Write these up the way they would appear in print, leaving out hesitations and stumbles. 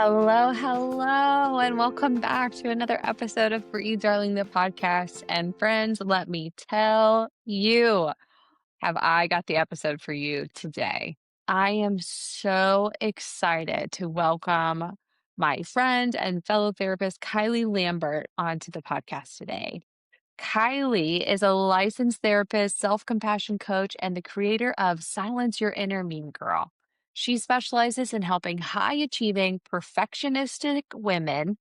Hello, hello, and welcome back to another episode of For You, Darling, the podcast. And friends, let me tell you, have I got the episode for you today? I am so excited to welcome my friend and fellow therapist, Kylie Lambert, onto the podcast today. Kylie is a licensed therapist, self-compassion coach, and the creator of Silence Your Inner Mean Girl. She specializes in helping high-achieving, perfectionistic women,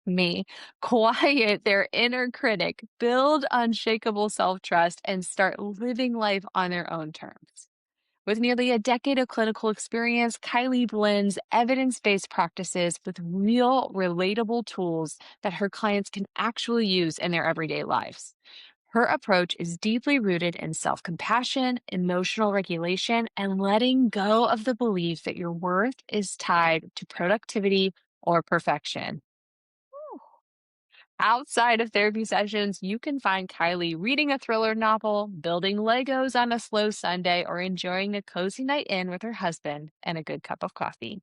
me, quiet their inner critic, build unshakable self-trust, and start living life on their own terms. With nearly a decade of clinical experience, Kylie blends evidence-based practices with real, relatable tools that her clients can actually use in their everyday lives. Her approach is deeply rooted in self-compassion, emotional regulation, and letting go of the belief that your worth is tied to productivity or perfection. Outside of therapy sessions, you can find Kylie reading a thriller novel, building Legos on a slow Sunday, or enjoying a cozy night in with her husband and a good cup of coffee.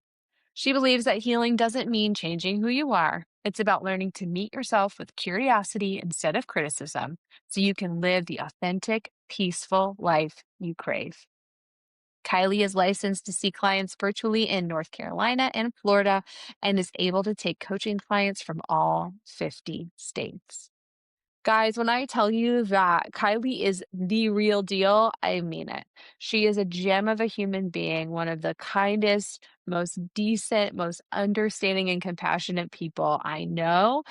She believes that healing doesn't mean changing who you are. It's about learning to meet yourself with curiosity instead of criticism so you can live the authentic, peaceful life you crave. Kylie is licensed to see clients virtually in North Carolina and Florida and is able to take coaching clients from all 50 states. Guys, when I tell you that Kylie is the real deal, I mean it. She is a gem of a human being, one of the kindest, most decent, most understanding and compassionate people I know.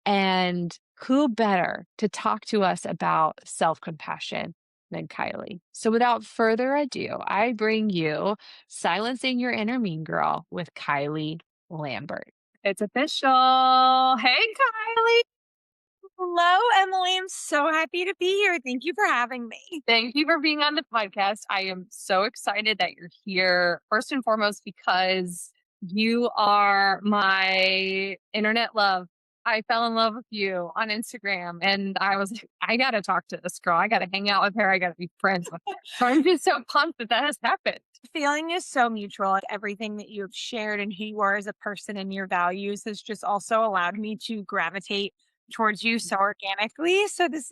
And who better to talk to us about self-compassion than Kylie? So without further ado, I bring you Silencing Your Inner Mean Girl with Kylie Lambert. It's official. Hey, Kylie. Hello, Emily. I'm so happy to be here. Thank you for having me. Thank you for being on the podcast. I am so excited that you're here, first and foremost, because you are my internet love. I fell in love with you on Instagram, and I was like, I got to talk to this girl. I got to hang out with her. I got to be friends with her. So I'm just so pumped that that has happened. The feeling is so mutual. Like everything that you have shared and who you are as a person and your values has just also allowed me to gravitate towards you so organically. So this is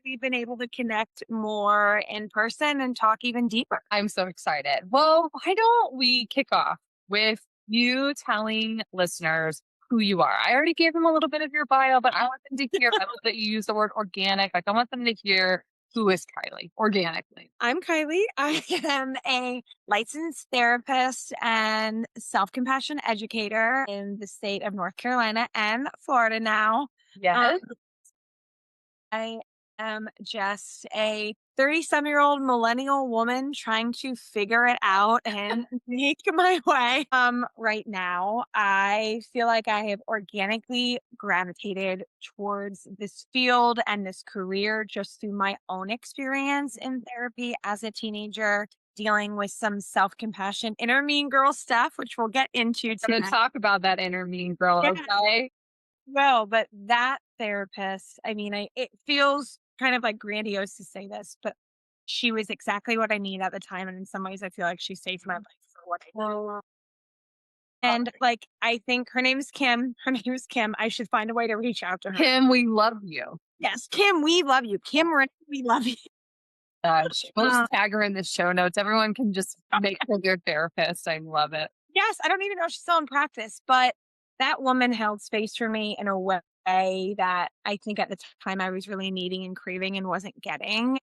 we've been able to connect more in person and talk even deeper. I'm so excited. Well, why don't we kick off with you telling listeners who you are? I already gave them a little bit of your bio, but I want them to hear, I love that you use the word organic. Like, I want them to hear who is Kylie organically. I'm Kylie. I am a licensed therapist and self-compassion educator in the state of North Carolina and Florida now. Yes. I am just a 30-some-year-old millennial woman trying to figure it out and make my way. Right now, I feel like I have organically gravitated towards this field and this career just through my own experience in therapy as a teenager, dealing with some self-compassion, inner mean girl stuff, which we'll get into I'm today. going to talk about that inner mean girl, Yeah. okay? Well, but that therapist, I mean, it feels kind of like grandiose to say this, but she was exactly what I need at the time. And in some ways, I feel like she saved my life for what I need. Well, And like, I think her name is Kim. Her name is Kim. I should find a way to reach out to her. Kim, we love you. Yes, Kim, we love you. Kim, we love you. We'll just tag her in the show notes. Everyone can just make her their therapist. I love it. Yes, I don't even know if she's still in practice, but that woman held space for me in a way that I think at the time I was really needing and craving and wasn't getting.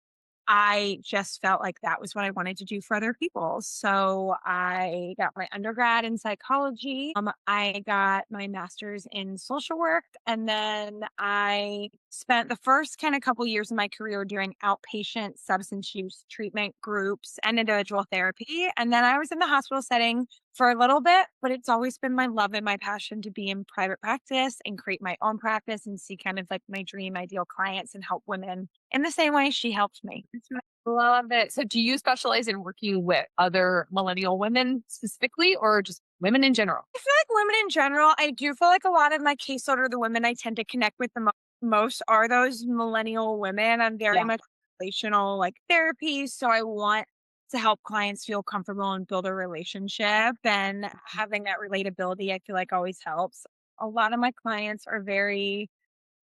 I just felt like that was what I wanted to do for other people. So I got my undergrad in psychology. I got my master's in social work. And then I spent the first kind of couple years of my career doing outpatient substance use treatment groups and individual therapy. And then I was in the hospital setting for a little bit, but it's always been my love and my passion to be in private practice and create my own practice and see kind of like my dream ideal clients and help women in the same way she helped me. Love it. So do you specialize in working with other millennial women specifically or just women in general? I feel like women in general, I do feel like a lot of my caseload or the women I tend to connect with the most are those millennial women. I'm very much relational like therapy. So I want to help clients feel comfortable and build a relationship, and having that relatability, I feel like always helps. A lot of my clients are very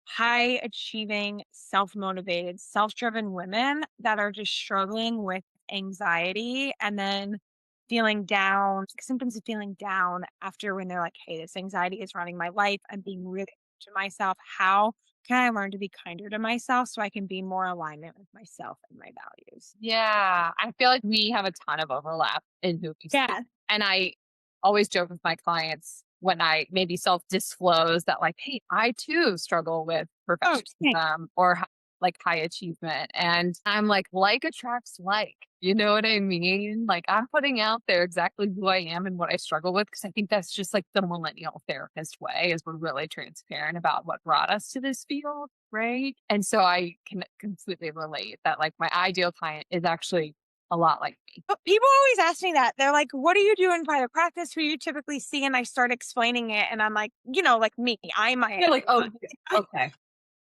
high achieving, self motivated, self driven women that are just struggling with anxiety and then feeling down, symptoms of feeling down after when they're like, hey, this anxiety is running my life. I'm being really to myself. How can I learn to be kinder to myself so I can be more alignment with myself and my values? Yeah, I feel like we have a ton of overlap in who we see. Yeah. And I always joke with my clients when I maybe self disclose that, like, hey, I too struggle with Oh, dang. perfectionism or like high achievement. And I'm like attracts like, you know what I mean? Like, I'm putting out there exactly who I am and what I struggle with because I think that's just like the millennial therapist way, is we're really transparent about what brought us to this field. Right. And so I can completely relate that, like, my ideal client is actually a lot like me. But people always ask me that. They're like, "What do you do in private practice? Who you typically see?" And I start explaining it, and I'm like, like me, I'm my You're like, oh, ideal client. okay.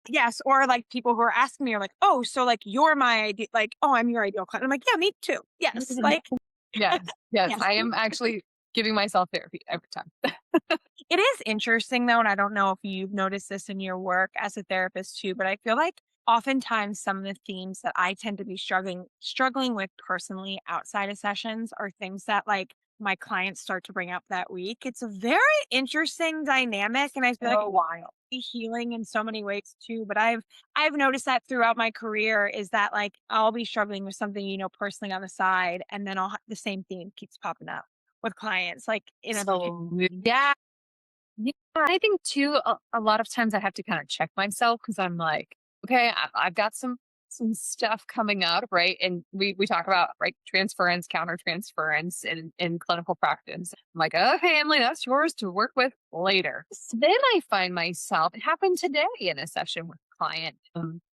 Yes, or like people who are asking me are like, "Oh, so like you're my idea, like, oh, I'm your ideal client." I'm like, "Yeah, me too. Yes, like, Yes. Yes. yes." I am actually giving myself therapy every time. It is interesting though, and I don't know if you've noticed this in your work as a therapist too, but I feel like oftentimes some of the themes that I tend to be struggling with personally outside of sessions are things that like my clients start to bring up that week. It's a very interesting dynamic, and I feel like So wild. be healing in so many ways too. But I've noticed that throughout my career is that like I'll be struggling with something, personally on the side, and then the same theme keeps popping up with clients, like in a So yeah. Yeah, I think too, a lot of times I have to kind of check myself because I'm like, okay, I've got some stuff coming up, right? And we talk about right transference, counter transference in clinical practice. I'm like, okay, Emily, that's yours to work with later. So then I find myself, it happened today in a session with a client,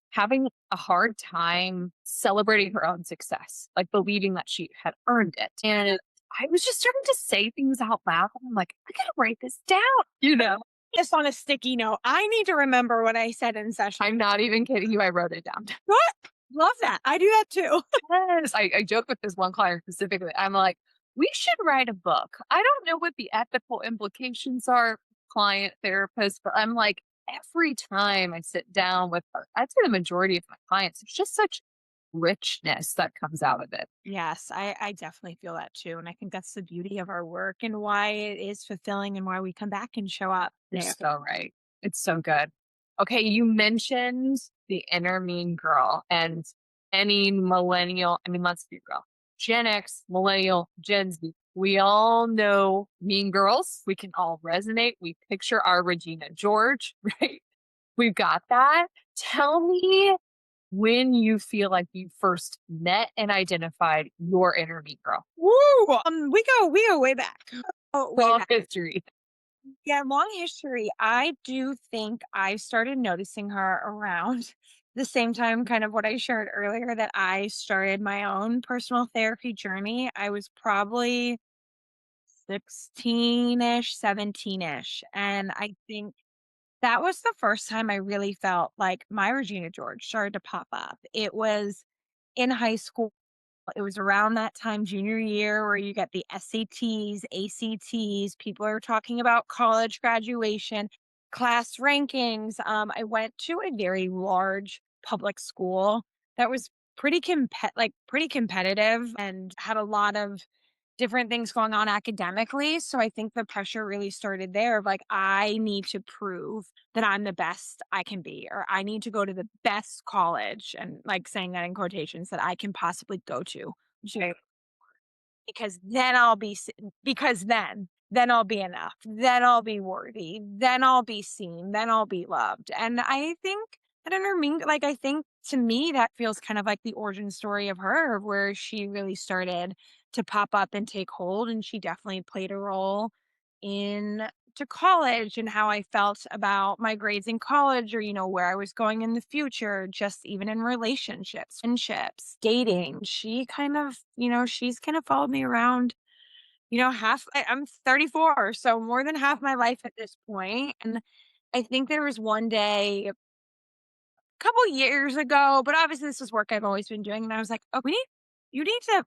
having a hard time celebrating her own success, like believing that she had earned it. And I was just starting to say things out loud. I'm like, I gotta write this down, you know? just on a sticky note. I need to remember what I said in session. I'm not even kidding you. I wrote it down. What? Love that. I do that too. Yes. I joke with this one client specifically. I'm like, we should write a book. I don't know what the ethical implications are, client therapist, but I'm like, every time I sit down with, I'd say the majority of my clients, it's just such richness that comes out of it. Yes, I definitely feel that too. And I think that's the beauty of our work and why it is fulfilling and why we come back and show up You're there. so right. It's so good. Okay, you mentioned the inner mean girl and any millennial, I mean, let's be real. Gen X, millennial, Gen Z, we all know mean girls. We can all resonate. We picture our Regina George, right? We've got that. Tell me when you feel like you first met and identified your inner mean girl. Woo! We go way back. Oh, way Long back. history. Yeah, long history. I do think I started noticing her around the same time, kind of what I shared earlier, that I started my own personal therapy journey. I was probably 16-ish, 17-ish. And I think that was the first time I really felt like my Regina George started to pop up. It was in high school. It was around that time, junior year, where you get the SATs, ACTs. People are talking about college graduation, class rankings. I went to a very large public school that was pretty competitive and had a lot of different things going on academically. So I think the pressure really started there of like, I need to prove that I'm the best I can be, or I need to go to the best college, and like saying that in quotations, that I can possibly go to. J- Because then then I'll be enough. Then I'll be worthy. Then I'll be seen. Then I'll be loved. And I think I don't know, like I think to me that feels kind of like the origin story of her, of where she really started to pop up and take hold. And she definitely played a role in to college and how I felt about my grades in college, or where I was going in the future, just even in relationships, friendships, dating. She kind of, she's kind of followed me around, I'm 34, so more than half my life at this point. And I think there was one day a couple years ago, but obviously this is work I've always been doing, and I was like, "Oh, you need to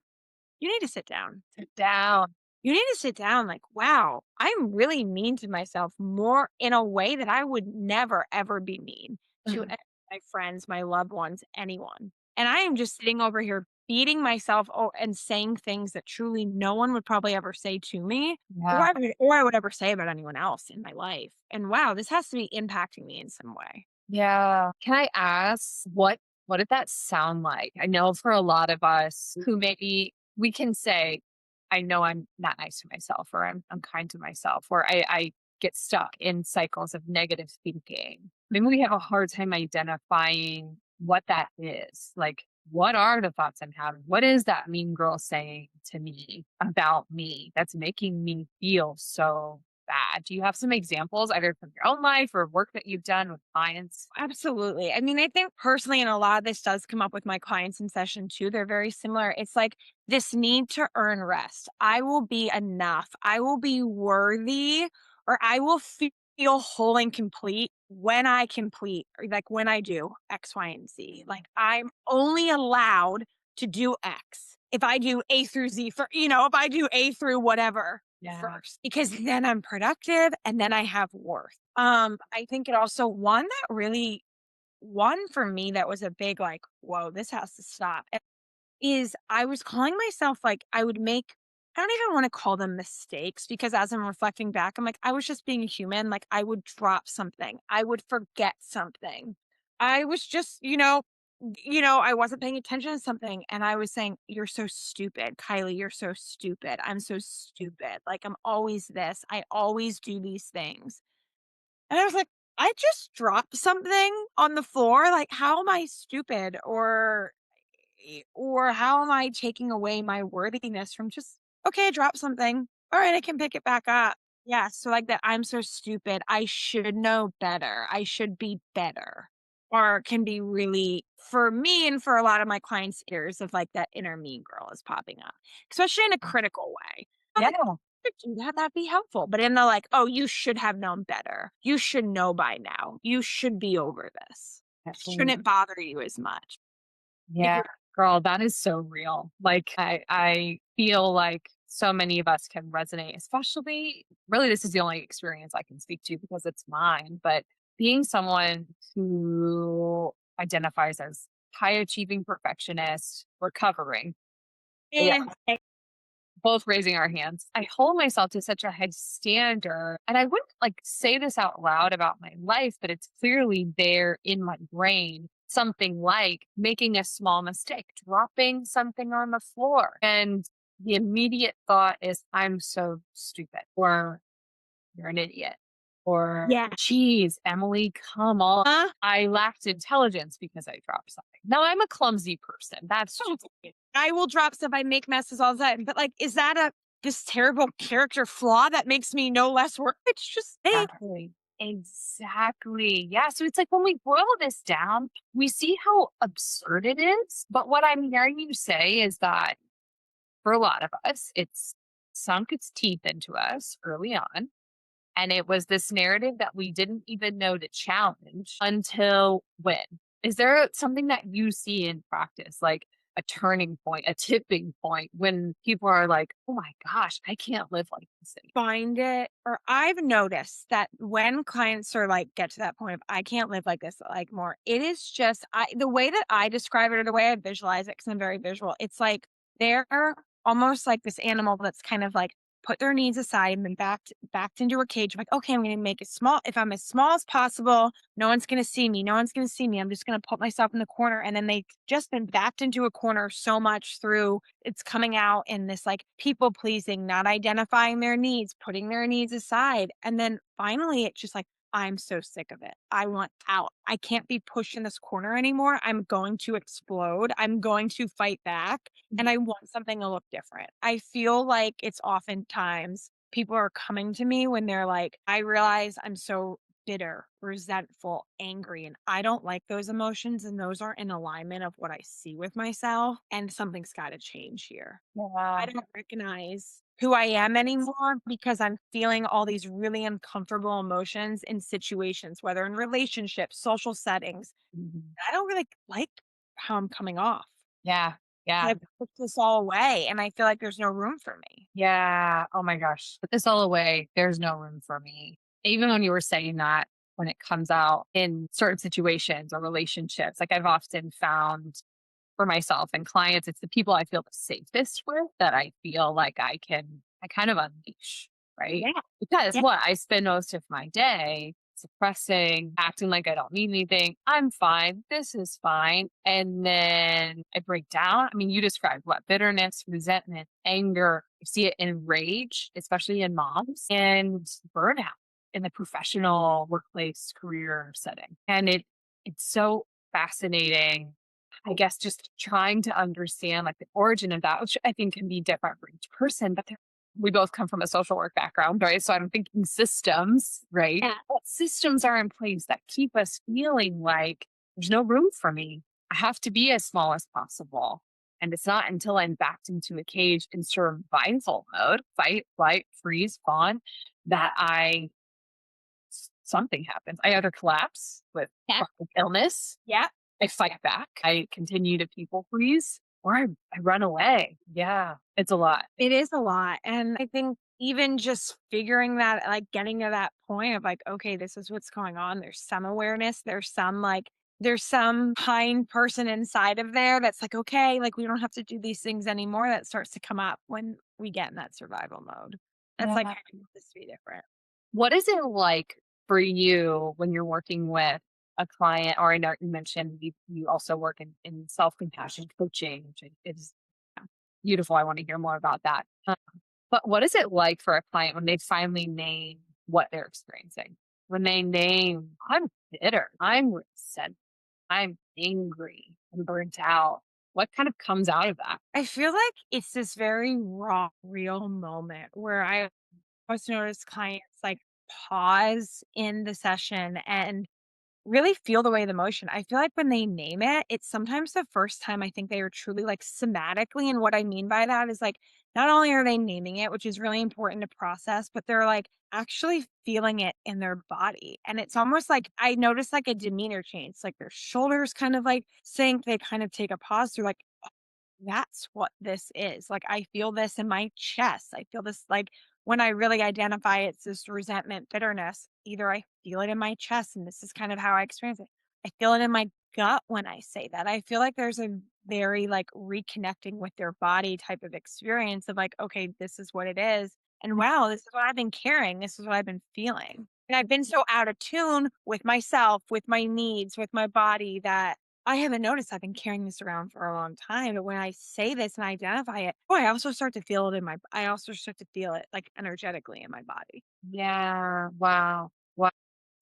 you need to sit down. Sit down. You need to sit down like, wow, I'm really mean to myself more in a way that I would never, ever be mean to Mhm. my friends, my loved ones, anyone. And I am just sitting over here beating myself and saying things that truly no one would probably ever say to me Yeah. or I would ever say about anyone else in my life. And wow, this has to be impacting me in some way. Yeah. Can I ask what did that sound like? I know for a lot of us who maybe we can say, I know I'm not nice to myself or I'm kind to myself or I get stuck in cycles of negative thinking. Maybe we have a hard time identifying what that is. Like, what are the thoughts I'm having? What is that mean girl saying to me about me that's making me feel so bad? Do you have some examples either from your own life or work that you've done with clients? Absolutely. I mean, I think personally, and a lot of this does come up with my clients in session too. They're very similar. It's like this need to earn rest. I will be enough. I will be worthy, or I will feel whole and complete when I complete, or like when I do X, Y, and Z. Like I'm only allowed to do X if I do A through Z for, if I do A through whatever Yeah. first, because then I'm productive and then I have worth. I think it also one for me that was a big like, whoa, this has to stop. Is I was calling myself like I would make I don't even want to call them mistakes because as I'm reflecting back, I'm like, I was just being a human. Like I would drop something. I would forget something. I was just, I wasn't paying attention to something and I was saying, you're so stupid. Kylie, you're so stupid. I'm so stupid. Like I'm always this. I always do these things. And I was like, I just dropped something on the floor. Like, how am I stupid? Or how am I taking away my worthiness from just, okay, I dropped something. All right, I can pick it back up. Yeah. So like that, I'm so stupid. I should know better. I should be better. Or can be really for me and for a lot of my clients' ears of like that inner mean girl is popping up, especially in a critical way. I'm like, Yeah. do that, that'd be helpful. But in the like, oh, you should have known better. You should know by now. You should be over this. Definitely. Shouldn't bother you as much. Like Yeah. Girl, that is so real. Like I feel like so many of us can resonate, especially really this is the only experience I can speak to because it's mine, but being someone who identifies as high achieving perfectionist, recovering. Yeah. eh, Both raising our hands. I hold myself to such a high standard. And I wouldn't like say this out loud about my life, but it's clearly there in my brain. Something like making a small mistake, dropping something on the floor. And the immediate thought is, I'm so stupid, or you're an idiot, or yeah. geez, Emily, come on. Huh? I lacked intelligence because I dropped something. Now I'm a clumsy person. That's Oh, just it. I will drop stuff. I make messes all the time. But like, is that a this terrible character flaw that makes me no less work? It's just me. Exactly. Exactly. Yeah. So it's like when we boil this down, we see how absurd it is. But what I'm hearing you say is that for a lot of us, it's sunk its teeth into us early on. And it was this narrative that we didn't even know to challenge until when? Is there something that you see in practice, like a turning point, a tipping point when people are like, oh my gosh, I can't live like this anymore? Find it or I've noticed that when clients are like get to that point of I can't live like this like more, it is just the way that I describe it or the way I visualize it, because I'm very visual, it's like they're almost like this animal that's kind of like put their needs aside and been backed into a cage. Like, okay, I'm gonna make it small. If I'm as small as possible, no one's gonna see me. No one's gonna see me. I'm just gonna put myself in the corner. And then they've just been backed into a corner so much through it's coming out in this like people pleasing, not identifying their needs, putting their needs aside. And then finally, it's just like, I'm so sick of it. I want out. I can't be pushed in this corner anymore. I'm going to explode. I'm going to fight back and I want something to look different. I feel like it's oftentimes people are coming to me when they're like, I realize I'm so bitter, resentful, angry, and I don't like those emotions. And those aren't in alignment of what I see with myself. And something's got to change here. I Yeah. don't recognize who I am anymore because I'm feeling all these really uncomfortable emotions in situations, whether in relationships, social settings. Mhm. I don't really like how I'm coming off. Yeah. Yeah. I put this all away and I feel like there's no room for me. Yeah. Oh my gosh. Put this all away. There's no room for me. Even when you were saying that, when it comes out in certain situations or relationships, like I've often found for myself and clients, it's the people I feel the safest with that I feel like I kind of unleash, right? Yeah. Because Yeah. what I spend most of my day suppressing, acting like I don't need anything. I'm fine. This is fine. And then I break down. I mean, you described what bitterness, resentment, anger. You see it in rage, especially in moms, and burnout in the professional workplace career setting. And it's so fascinating, I guess, just trying to understand like the origin of that, which I think can be different for each person, but we both come from a social work background, right? So I'm thinking systems, right? Yeah. What systems are in place that keep us feeling like there's no room for me? I have to be as small as possible. And it's not until I'm backed into a cage in survival mode, fight, flight, freeze, fawn, that something happens. I either collapse with Yeah. chronic illness, Yeah. I fight back. I continue to people please, or I run away. Yeah, it's a lot. It is a lot. And I think even just figuring that, like getting to that point of like, okay, this is what's going on. There's some awareness. There's some kind person inside of there that's like, okay, like we don't have to do these things anymore. That starts to come up when we get in that survival mode. That's like, Yeah. how this to be different. What is it like for you when you're working with a client? Or I know you mentioned you also work in self compassion coaching, which is beautiful. I want to hear more about that. But what is it like for a client when they finally name what they're experiencing? When they name, I'm bitter, I'm resentful, I'm angry, I'm burnt out. What kind of comes out of that? I feel like it's this very raw, real moment where I always notice clients like pause in the session and really feel the weight of the emotion. I feel like when they name it, it's sometimes the first time I think they are truly like somatically. And what I mean by that is like, not only are they naming it, which is really important to process, but they're like actually feeling it in their body. And it's almost like I notice like a demeanor change. It's like their shoulders kind of like sink. They kind of take a pause. They're like, that's what this is. Like, I feel this in my chest. I feel this, like, when I really identify it's this resentment, bitterness, either I feel it in my chest, and this is kind of how I experience it. I feel it in my gut when I say that. I feel like there's a very, like, reconnecting with their body type of experience of, like, okay, this is what it is. And wow, this is what I've been carrying. This is what I've been feeling. And I've been so out of tune with myself, with my needs, with my body that I haven't noticed I've been carrying this around for a long time, but when I say this and identify it, oh, I also start to feel it like energetically in my body. Yeah. Wow. Wow.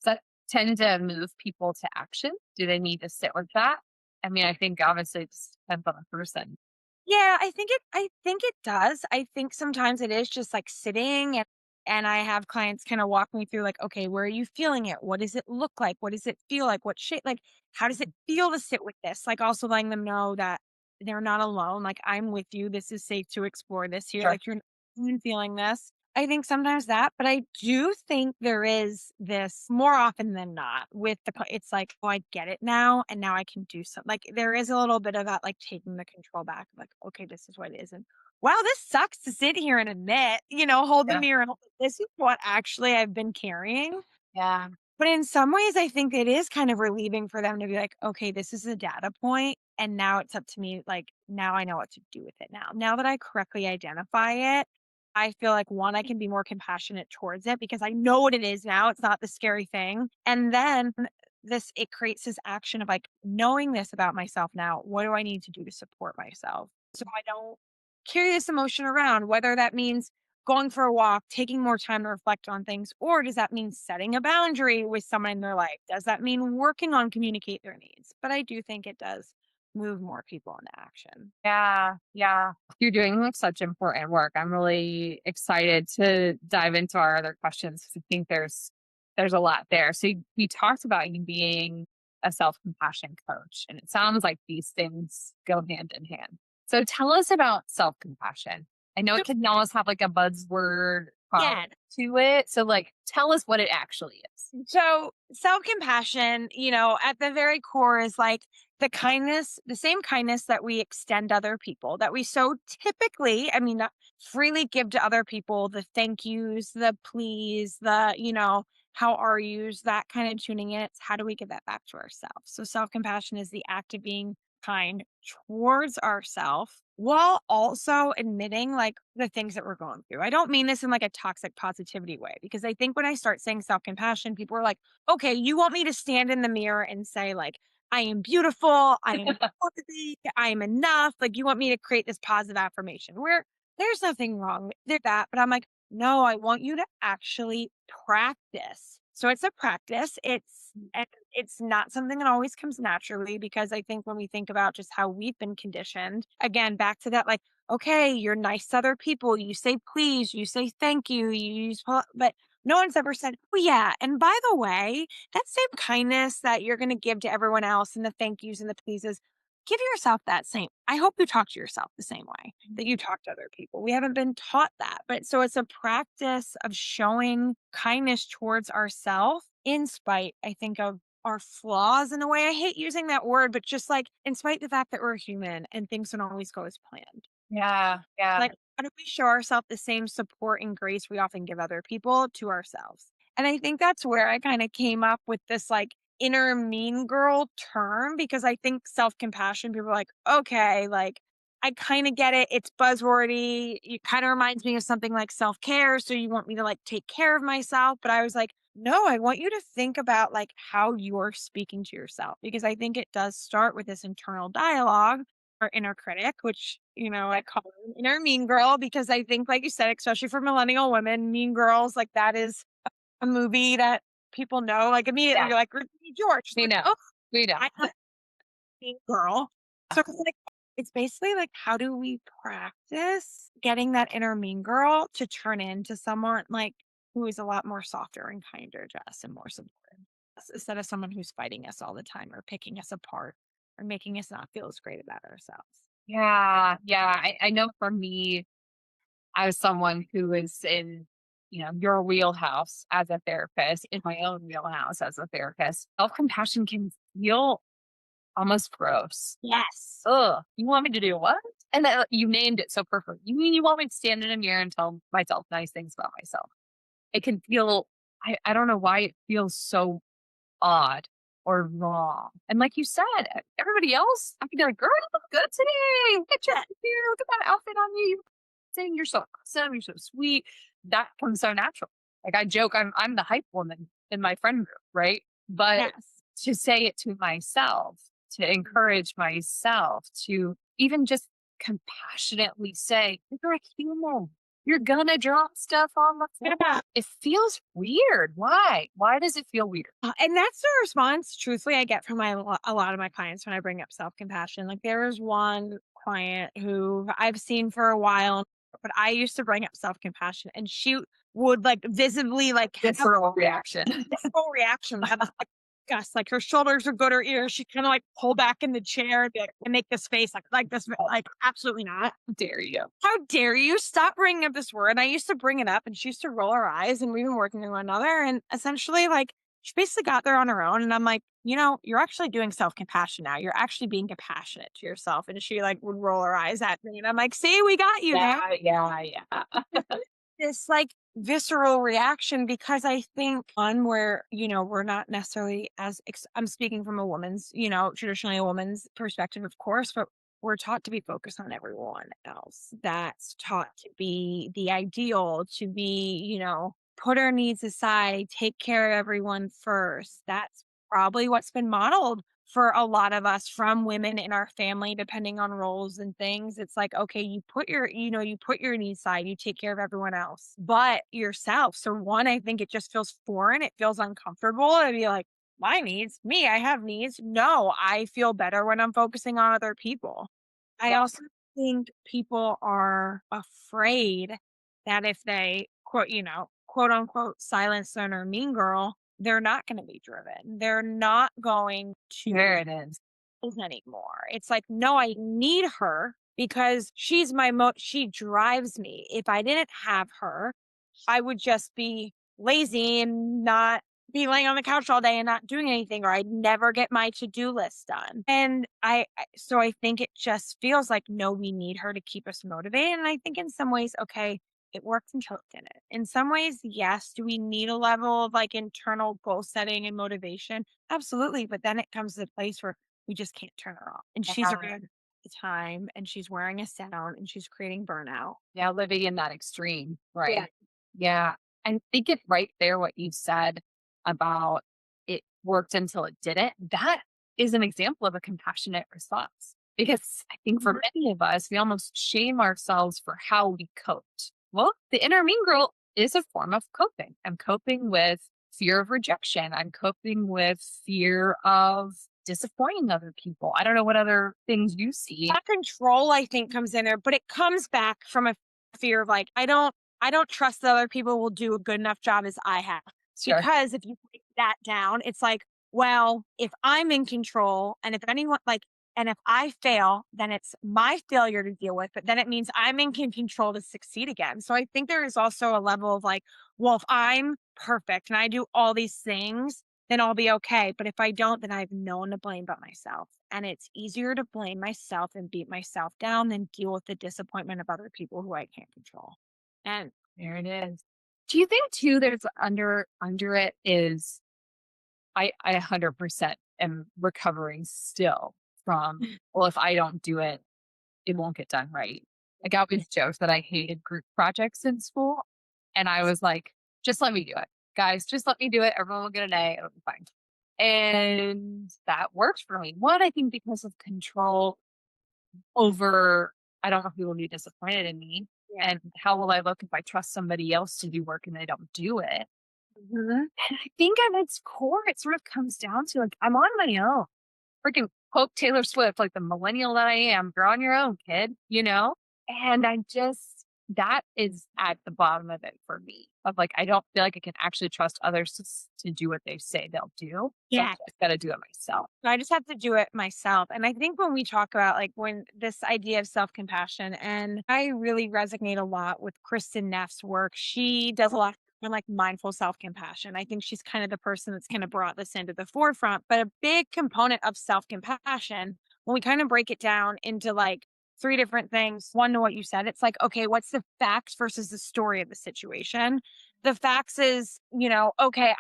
Does that tend to move people to action? Do they need to sit with that? I mean, I think obviously it just depends on the person. Yeah, I think it does. I think sometimes it is just like sitting and I have clients kind of walk me through like, okay, where are you feeling it? What does it look like? What does it feel like? What shape? Like, how does it feel to sit with this? Like also letting them know that they're not alone. Like I'm with you. This is safe to explore this here. Sure. Like you're not alone feeling this. I think sometimes that, but I do think there is this more often than not with it's like, oh, I get it now, and now I can do something. Like there is a little bit of that, like taking the control back, like, okay, this is what it is, and wow, this sucks to sit here and admit, hold the Yeah. mirror and this is what actually I've been carrying. Yeah. But in some ways, I think it is kind of relieving for them to be like, okay, this is a data point, and now it's up to me. Like, now I know what to do with it now. Now that I correctly identify it, I feel like one, I can be more compassionate towards it because I know what it is now. It's not the scary thing. And then it creates this action of like knowing this about myself now. What do I need to do to support myself so I don't carry this emotion around, whether that means going for a walk, taking more time to reflect on things, or does that mean setting a boundary with someone in their life? Does that mean working on communicate their needs? But I do think it does move more people into action. Yeah. Yeah. You're doing like such important work. I'm really excited to dive into our other questions because I think there's a lot there. So we talked about you being a self-compassion coach, and it sounds like these things go hand in hand. So tell us about self-compassion. I know So, it can almost have like a buzzword yeah. to it. So like tell us what it actually is. So self compassion, at the very core is like the same kindness that we extend other people, that we so typically, I mean, not freely give to other people, the thank yous, the please, how are yous, that kind of tuning in. It's how do we give that back to ourselves? So self compassion is the act of being kind towards ourselves while also admitting like the things that we're going through. I don't mean this in like a toxic positivity way, because I think when I start saying self compassion, people are like, okay, you want me to stand in the mirror and say, like, I am beautiful, I am worthy, I am enough. Like, you want me to create this positive affirmation where there's nothing wrong with that. But I'm like, no, I want you to actually practice. So it's a practice. And it's not something that always comes naturally, because I think when we think about just how we've been conditioned, again, back to that, like, okay, you're nice to other people, you say please, you say thank you use, but no one's ever said, oh, yeah. And by the way, that same kindness that you're going to give to everyone else and the thank yous and the pleases, give yourself that same. I hope you talk to yourself the same way that you talk to other people. We haven't been taught that. But so it's a practice of showing kindness towards ourselves in spite, I think, of our flaws in a way. I hate using that word, but just like in spite of the fact that we're human and things don't always go as planned. Yeah, yeah. Like, how do we show ourselves the same support and grace we often give other people to ourselves? And I think that's where I kind of came up with this like inner mean girl term, because I think self compassion, people are like, okay, like I kind of get it. It's buzzwordy. It kind of reminds me of something like self care. So you want me to like take care of myself. But I was like, no, I want you to think about like how you're speaking to yourself, because I think it does start with this internal dialogue or inner critic, which, I call an inner mean girl, because I think, like you said, especially for millennial women, Mean Girls, like that is a movie that people know. Like immediately, Yeah, you're like, Regina George. She's we like, know. oh, We know. I'm a mean girl. So it's like, it's basically like, how do we practice getting that inner mean girl to turn into someone like who is a lot more softer and kinder to us and more supportive, instead of someone who's fighting us all the time or picking us apart or making us not feel as great about ourselves. Yeah, yeah. I know for me, as someone who is in, your wheelhouse as a therapist, in my own wheelhouse as a therapist, self-compassion can feel almost gross. Yes. Ugh, you want me to do what? And then you named it so perfect. You mean you want me to stand in a mirror and tell myself nice things about myself? It can feel, I don't know why it feels so odd or wrong. And like you said, everybody else, I can be like, girl, you look good today. Look at you. Look at that outfit on you. You're saying you're so awesome. You're so sweet. That comes so natural. Like I joke, I'm the hype woman in my friend group, right? But Yes. to say it to myself, to encourage myself, to even just compassionately say, you're a human. You're gonna drop stuff on the floor. It feels weird. Why? Why does it feel weird? And that's the response, truthfully, I get from a lot of my clients when I bring up self compassion. Like there was one client who I've seen for a while, but I used to bring up self compassion, and she would like visibly like have Visceral reaction. this whole reaction. Have this, like, disgust, like her shoulders would go to her ears. She'd kind of like pull back in the chair and be like, and make this face like this, like absolutely not. Dare you? How dare you stop bringing up this word? And I used to bring it up, and she used to roll her eyes, and we've been working with one another. And essentially, like, she basically got there on her own. And I'm like, you're actually doing self compassion now. You're actually being compassionate to yourself. And she like would roll her eyes at me. And I'm like, see, we got you there. Yeah, yeah. This like visceral reaction, because I think on where, we're not necessarily I'm speaking from a woman's, traditionally a woman's perspective, of course, but we're taught to be focused on everyone else. That's taught to be the ideal, to be, put our needs aside, take care of everyone first. That's probably what's been modeled for a lot of us from women in our family, depending on roles and things. It's like, okay, you put your needs aside, you take care of everyone else, but yourself. So one, I think it just feels foreign. It feels uncomfortable to be like, my needs, me, I have needs. No, I feel better when I'm focusing on other people. I also think people are afraid that if they quote unquote silence their inner mean girl, they're not going to be driven. They're not going There to it is. anymore. It's like, no, I need her because she's she drives me. If I didn't have her, I would just be lazy and not be laying on the couch all day and not doing anything, or I'd never get my to-do list done. And so I think it just feels like, no, we need her to keep us motivated. And I think in some ways, okay, it worked until it didn't. In some ways, yes, do we need a level of like internal goal setting and motivation? Absolutely. But then it comes to the place where we just can't turn her off. And she's Yeah. around the time and she's wearing a sound and she's creating burnout. Yeah, living in that extreme, Yeah. right? Yeah. I think it right there what you said about it worked until it didn't. That is an example of a compassionate response. Because I think for Mhm. many of us, we almost shame ourselves for how we coped. Well, the inner mean girl is a form of coping. I'm coping with fear of rejection. I'm coping with fear of disappointing other people. I don't know what other things you see. That control, I think, comes in there, but it comes back from a fear of like, I don't trust that other people will do a good enough job as I have. Sure. Because if you break that down, it's like, well, if I'm in control and if anyone like, and if I fail, then it's my failure to deal with, but then it means I'm in control to succeed again. So I think there is also a level of like, well, if I'm perfect and I do all these things, then I'll be okay. But if I don't, then I have no one to blame but myself. And it's easier to blame myself and beat myself down than deal with the disappointment of other people who I can't control. And There it is. Do you think too there's under it is I 100% am recovering still from, well, if I don't do it, it won't get done right. Like I always joke that I hated group projects in school. And I was like, just let me do it. Guys, just let me do it. Everyone will get an A. It'll be fine. And that worked for me. One, I think because of control over, I don't know who will be disappointed in me. yeah. And how will I look if I trust somebody else to do work and they don't do it? Mhm. And I think at its core, it sort of comes down to like, I'm on my own. Freaking quote Taylor Swift, like the millennial that I am, you're on your own, kid, you know? And I just, that is at the bottom of it for me. Of like, I don't feel like I can actually trust others to do what they say they'll do. So I Yeah. just got to do it myself. So I just have to do it myself. And I think when we talk about like when this idea of self compassion, and I really resonate a lot with Kristen Neff's work. She does a lot on like mindful self compassion. I think she's kind of the person that's kind of brought this into the forefront. But a big component of self compassion, when we kind of break it down into like three different things, one to what you said, it's like, okay, what's the facts versus the story of the situation? The facts is, okay,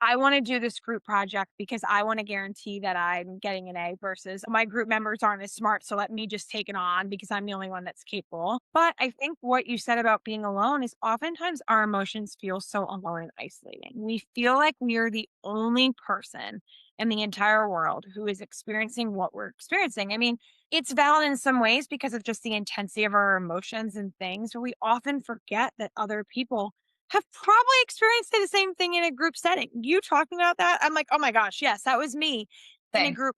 I want to do this group project because I want to guarantee that I'm getting an A versus my group members aren't as smart. So let me just take it on because I'm the only one that's capable. But I think what you said about being alone is oftentimes our emotions feel so alone and isolating. We feel like we are the only person in the entire world who is experiencing what we're experiencing. I mean, it's valid in some ways because of just the intensity of our emotions and things, but we often forget that other people have probably experienced the same thing in a group setting. You talking about that, I'm like, "Oh my gosh, yes, that was me in a Same. group."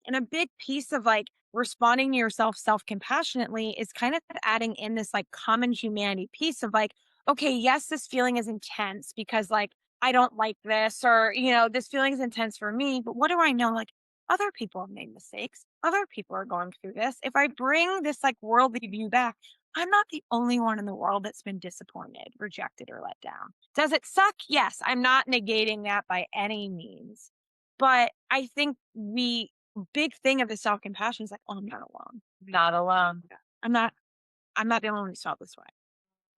And a big piece of like responding to yourself self-compassionately is kind of adding in this like common humanity piece of like, okay, yes, this feeling is intense because like I don't like this, or this feeling is intense for me, but what do I know? Like other people have made mistakes. Other people are going through this. If I bring this like worldly view back, I'm not the only one in the world that's been disappointed, rejected, or let down. Does it suck? Yes. I'm not negating that by any means. But I think we big thing of the self-compassion is like, "Oh, I'm not alone. Not alone. Yeah. I'm not the only one who's felt this way.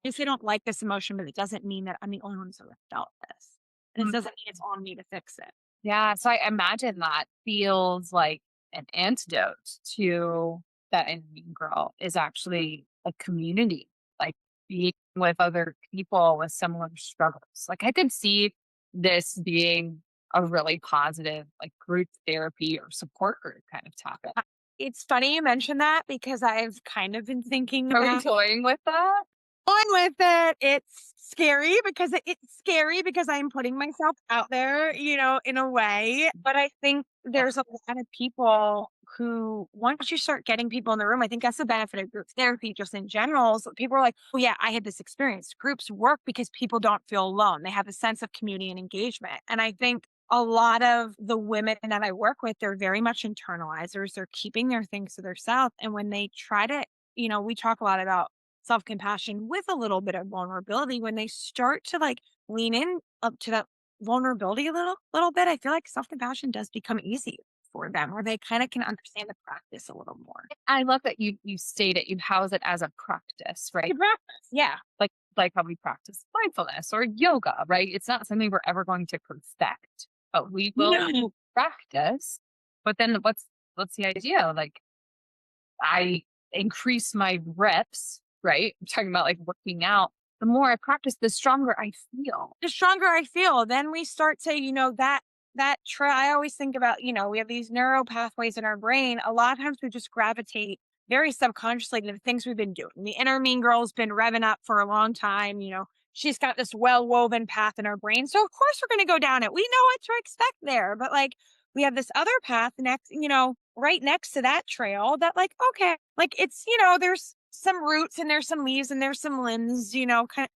Yes, I don't like this emotion, but it doesn't mean that I'm the only one who's ever felt this. And it doesn't mean it's on me to fix it." Yeah, so I imagine that feels like an antidote to that in Mean Girl is actually a community, like being with other people with similar struggles. Like I could see this being a really positive, like group therapy or support group kind of topic. Uh, It's funny you mentioned that because I've kind of been thinking Are we about toying with that? going with it. It's scary because I'm putting myself out there, in a way. But I think there's a lot of people who, once you start getting people in the room, I think that's the benefit of group therapy just in general. So people are like, oh, yeah, I had this experience. Groups work because people don't feel alone. They have a sense of community and engagement. And I think a lot of the women that I work with, they're very much internalizers. They're keeping their things to themselves. And when they try to, we talk a lot about self compassion with a little bit of vulnerability. When they start to like lean in up to that vulnerability a little bit, I feel like self-compassion does become easy for them, or they kind of can understand the practice a little more. I love that you state it, you house it as a practice, right? The practice, yeah. Like how we practice mindfulness or yoga, right? It's not something we're ever going to perfect, but we will No. practice. But then what's the idea? Like I increase my reps, right? I'm talking about like working out. The more I practice, the stronger I feel. The stronger I feel, then we start to, I always think about, we have these neural pathways in our brain. A lot of times we just gravitate very subconsciously to the things we've been doing. The inner mean girl's been revving up for a long time, she's got this well woven path in our brain. So of course we're going to go down it. We know what to expect there. But like we have this other path next, right next to that trail that like, okay, like it's, there's some roots and there's some leaves and there's some limbs,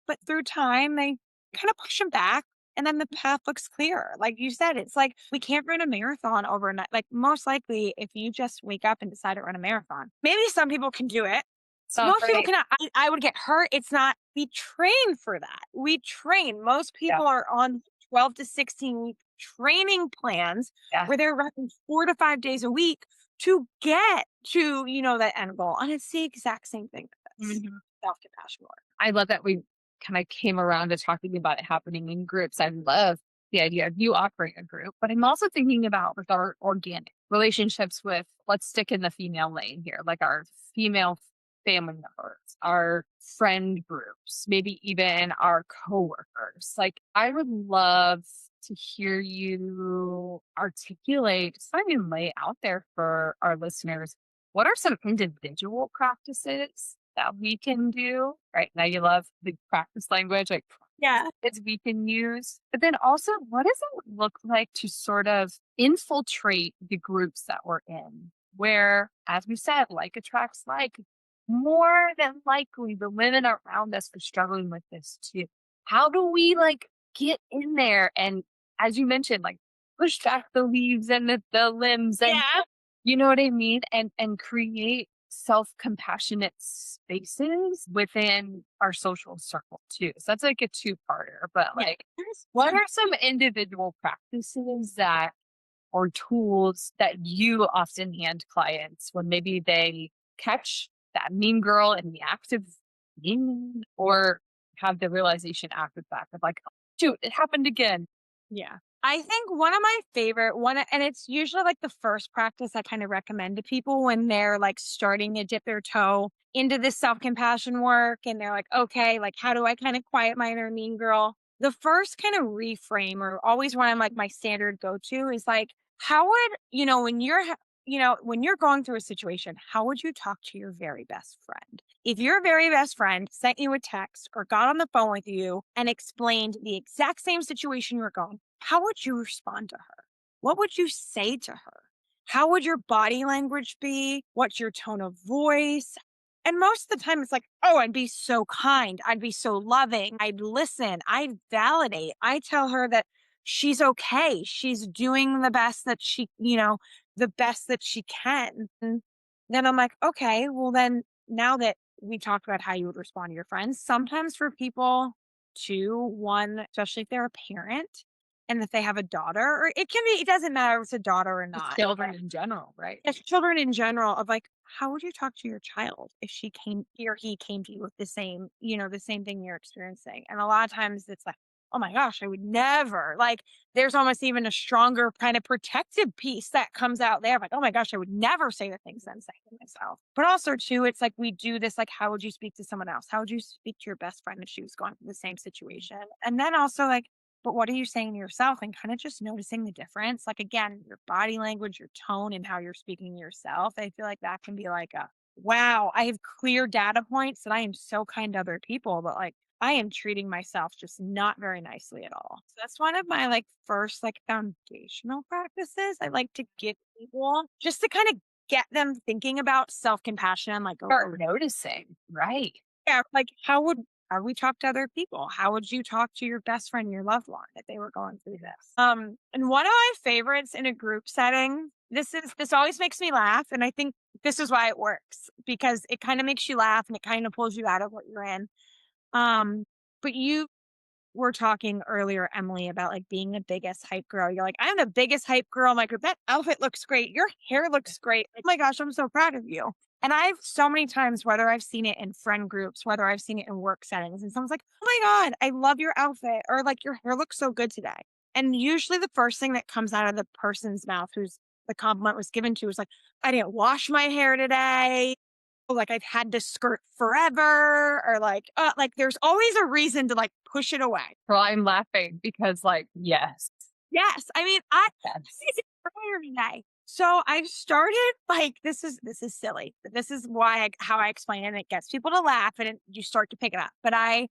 but through time they kind of push them back and then the path looks clear. Like you said, it's like we can't run a marathon overnight. Like most likely, if you just wake up and decide to run a marathon, maybe some people can do it. So Most people great. cannot. I would get hurt. It's not, we train for that. We train. Most Yeah. people are on 12 to 16-week training plans Yeah. where they're running 4 to 5 days a week to get to, that end goal. And it's the exact same thing with this Mhm. self compassion work. I love that we kind of came around to talking about it happening in groups. I love the idea of you offering a group, but I'm also thinking about with our organic relationships with, let's stick in the female lane here, like our female family members, our friend groups, maybe even our coworkers. Like, I would love to hear you articulate, just not even lay out there for our listeners, what are some individual practices that we can do? Right now, you love the practice language, like Yeah. practices we can use. But then also, what does it look like to sort of infiltrate the groups that we're in? Where, as we said, like attracts like, more than likely the women around us are struggling with this too. How do we like get in there and, as you mentioned, like push back the leaves and the limbs and Yeah. you know what I mean? And create self-compassionate spaces within our social circle too. So that's like a two-parter, but Yeah. like what are some individual practices that or tools that you often hand clients when maybe they catch that mean girl in the act of being mean or have the realization after the fact of like, oh, shoot, it happened again. Yeah. I think one of my favorite one, and it's usually like the first practice I kind of recommend to people when they're like starting to dip their toe into this self-compassion work and they're like, okay, like how do I kind of quiet my inner mean girl? The first kind of reframe or always one I'm like my standard go-to is like, how would, when you're going through a situation, how would you talk to your very best friend? If your very best friend sent you a text or got on the phone with you and explained the exact same situation you were going, how would you respond to her? What would you say to her? How would your body language be? What's your tone of voice? And most of the time, it's like, oh, I'd be so kind. I'd be so loving. I'd listen. I'd validate. I tell her that she's okay. She's doing the best that the best that she can. And then I'm like, okay, well, then now that we talked about how you would respond to your friends, sometimes for people, two, one, especially if they're a parent and if they have a daughter, or it can be, it doesn't matter if it's a daughter or Just not. children in general, right? As children in general, of like, how would you talk to your child if he or he came to you with the same thing you're experiencing? And a lot of times it's like, oh my gosh, I would never. Like, there's almost even a stronger kind of protective piece that comes out there. Like, oh my gosh, I would never say the things I'm saying to myself. But also, too, it's like we do this, like, how would you speak to someone else? How would you speak to your best friend if she was going through the same situation? And then also, like, but what are you saying to yourself and kind of just noticing the difference? Like, again, your body language, your tone, and how you're speaking to yourself. I feel like that can be like a wow, I have clear data points that I am so kind to other people, but like I am treating myself just not very nicely at all. So that's one of my like first like foundational practices I like to give people just to kind of get them thinking about self compassion. Like, Start noticing, right? yeah, like how we talk to other people? How would you talk to your best friend, your loved one, if they were going through this? And one of my favorites in a group setting, this always makes me laugh, and I think this is why it works because it kind of makes you laugh and it kind of pulls you out of what you're in. Um, but were talking earlier, Emily, about like being the biggest hype girl. You're like, I'm the biggest hype girl in my group. That outfit looks great. Your hair looks great. Oh my gosh, I'm so proud of you. And I've so many times, whether I've seen it in friend groups, whether I've seen it in work settings, and someone's like, oh my God, I love your outfit, or like your hair looks so good today. And usually the first thing that comes out of the person's mouth who's the compliment was given to is like, I didn't wash my hair today. Like I've had this skirt forever, or like there's always a reason to like push it away. Girl, I'm laughing because, like, yes. Yes. I mean, I Yes. see it earlier today. So I've started like this is silly, but this is why how I explain it, and it gets people to laugh and you start to pick it up. But I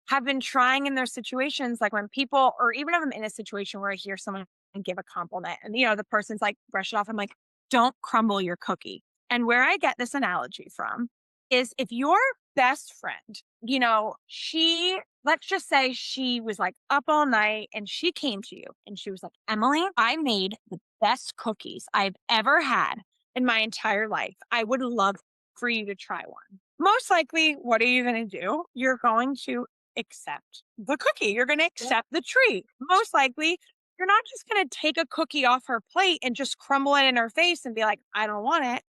have been trying in those situations, like when people, or even if I'm in a situation where I hear someone give a compliment and, the person's like, brush it off. I'm like, don't crumble your cookie. And where I get this analogy from is if your best friend, let's just say she was like up all night and she came to you and she was like, Emily, I made the best cookies I've ever had in my entire life. I would love for you to try one. Most likely, what are you going to do? You're going to accept the cookie. You're going to accept the treat. Most likely, you're not just going to take a cookie off her plate and just crumble it in her face and be like, I don't want it.